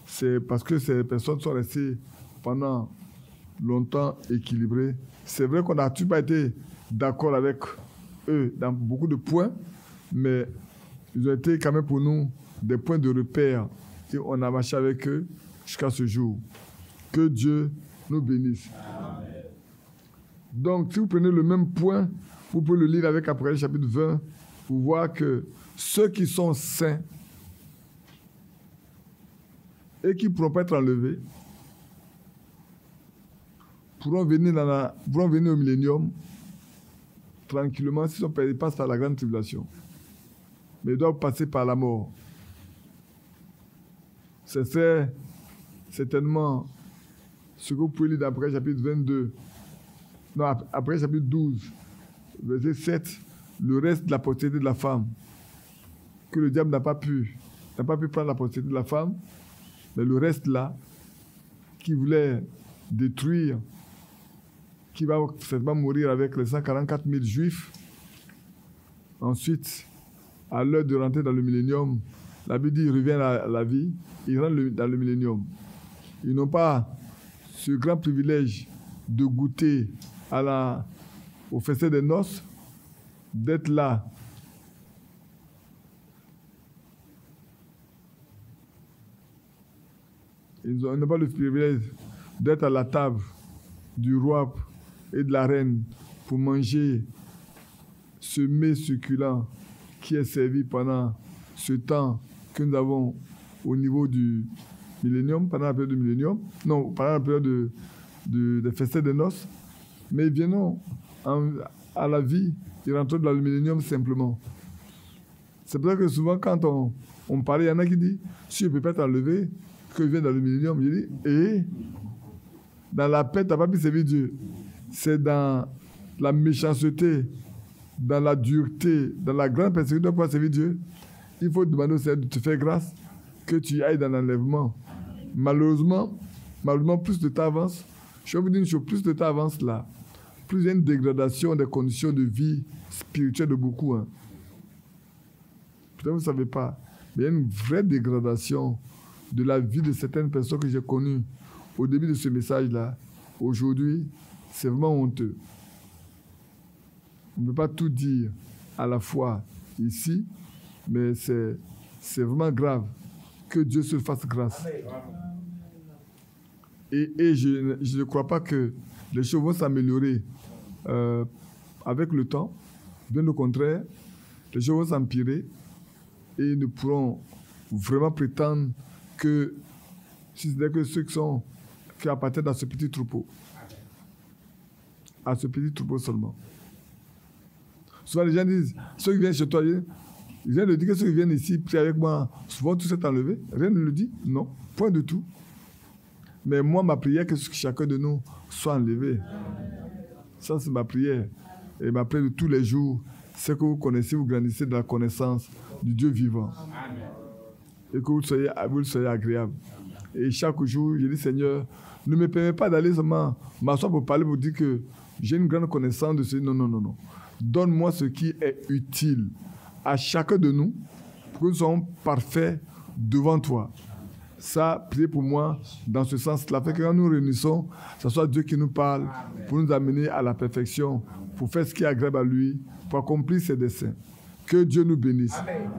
c'est parce que ces personnes sont restées pendant longtemps équilibrées. C'est vrai qu'on n'a toujours pas été d'accord avec eux dans beaucoup de points, mais ils ont été quand même pour nous des points de repère et on a marché avec eux jusqu'à ce jour. Que Dieu nous bénisse. Amen. Donc, si vous prenez le même point, vous pouvez le lire avec Apocalypse chapitre 20 pour voir que ceux qui sont saints et qui ne pourront pas être enlevés pourront venir au millénium tranquillement s'ils passent par la grande tribulation. Mais ils doivent passer par la mort. C'est certainement ce que vous pouvez lire dans Apocalypse chapitre 22. Non, après chapitre 12, verset 7, le reste de la postérité de la femme, que le diable n'a pas pu prendre la postérité de la femme, mais le reste là, qui voulait détruire, qui va certainement mourir avec les 144 000 juifs. Ensuite, à l'heure de rentrer dans le millénium, la Bible dit, il revient à la vie, il rentre dans le millénium. Ils n'ont pas ce grand privilège de goûter au festin des noces, d'être là. Ils n'ont pas le privilège d'être à la table du roi et de la reine pour manger ce mets succulent qui est servi pendant ce temps que nous avons au niveau du millénium, pendant la période du millénium, non, pendant la période des festins de noces, mais ils viennent à la vie, ils rentrent dans le millénium simplement. C'est pour ça que souvent quand on parle, il y en a qui disent, si je ne peux pas t'enlever, que je viens dans le millénium, je dis, et dans la paix, tu n'as pas pu servir Dieu. C'est dans la méchanceté, dans la dureté, dans la grande persécution de pouvoir servir Dieu. Il faut demander au Seigneur de te faire grâce, que tu ailles dans l'enlèvement. Malheureusement, plus le temps avance, je vais vous dire une chose, plus le temps avance là, plus il y a une dégradation des conditions de vie spirituelle de beaucoup. Hein. Peut-être que vous ne savez pas, mais il y a une vraie dégradation de la vie de certaines personnes que j'ai connues au début de ce message-là. Aujourd'hui, c'est vraiment honteux. On ne peut pas tout dire à la fois ici, mais c'est vraiment grave. Que Dieu se fasse grâce. Et je ne crois pas que les choses vont s'améliorer avec le temps. Bien au contraire, les choses vont s'empirer et ils ne pourront vraiment prétendre que si ce n'est que ceux qui appartiennent à ce petit troupeau. À ce petit troupeau seulement. Souvent les gens disent, ceux qui viennent chez toi, ils viennent de dire que ceux qui viennent ici prier avec moi, souvent tout s'est enlevé. Rien ne le dit. Non, point du tout. Mais moi, ma prière, que chacun de nous soit enlevé. Ça, c'est ma prière. Et ma prière de tous les jours, c'est que vous connaissez, vous grandissez dans la connaissance du Dieu vivant. Et que vous soyez agréable. Et chaque jour, je dis, Seigneur, ne me permets pas d'aller seulement m'asseoir pour parler, pour dire que j'ai une grande connaissance de ce... Non. Donne-moi ce qui est utile à chacun de nous pour que nous soyons parfaits devant toi. Ça, priez pour moi dans ce sens-là. Fait que quand nous réunissons, ce soit Dieu qui nous parle pour nous amener à la perfection, pour faire ce qui est agréable à lui, pour accomplir ses desseins. Que Dieu nous bénisse. Amen.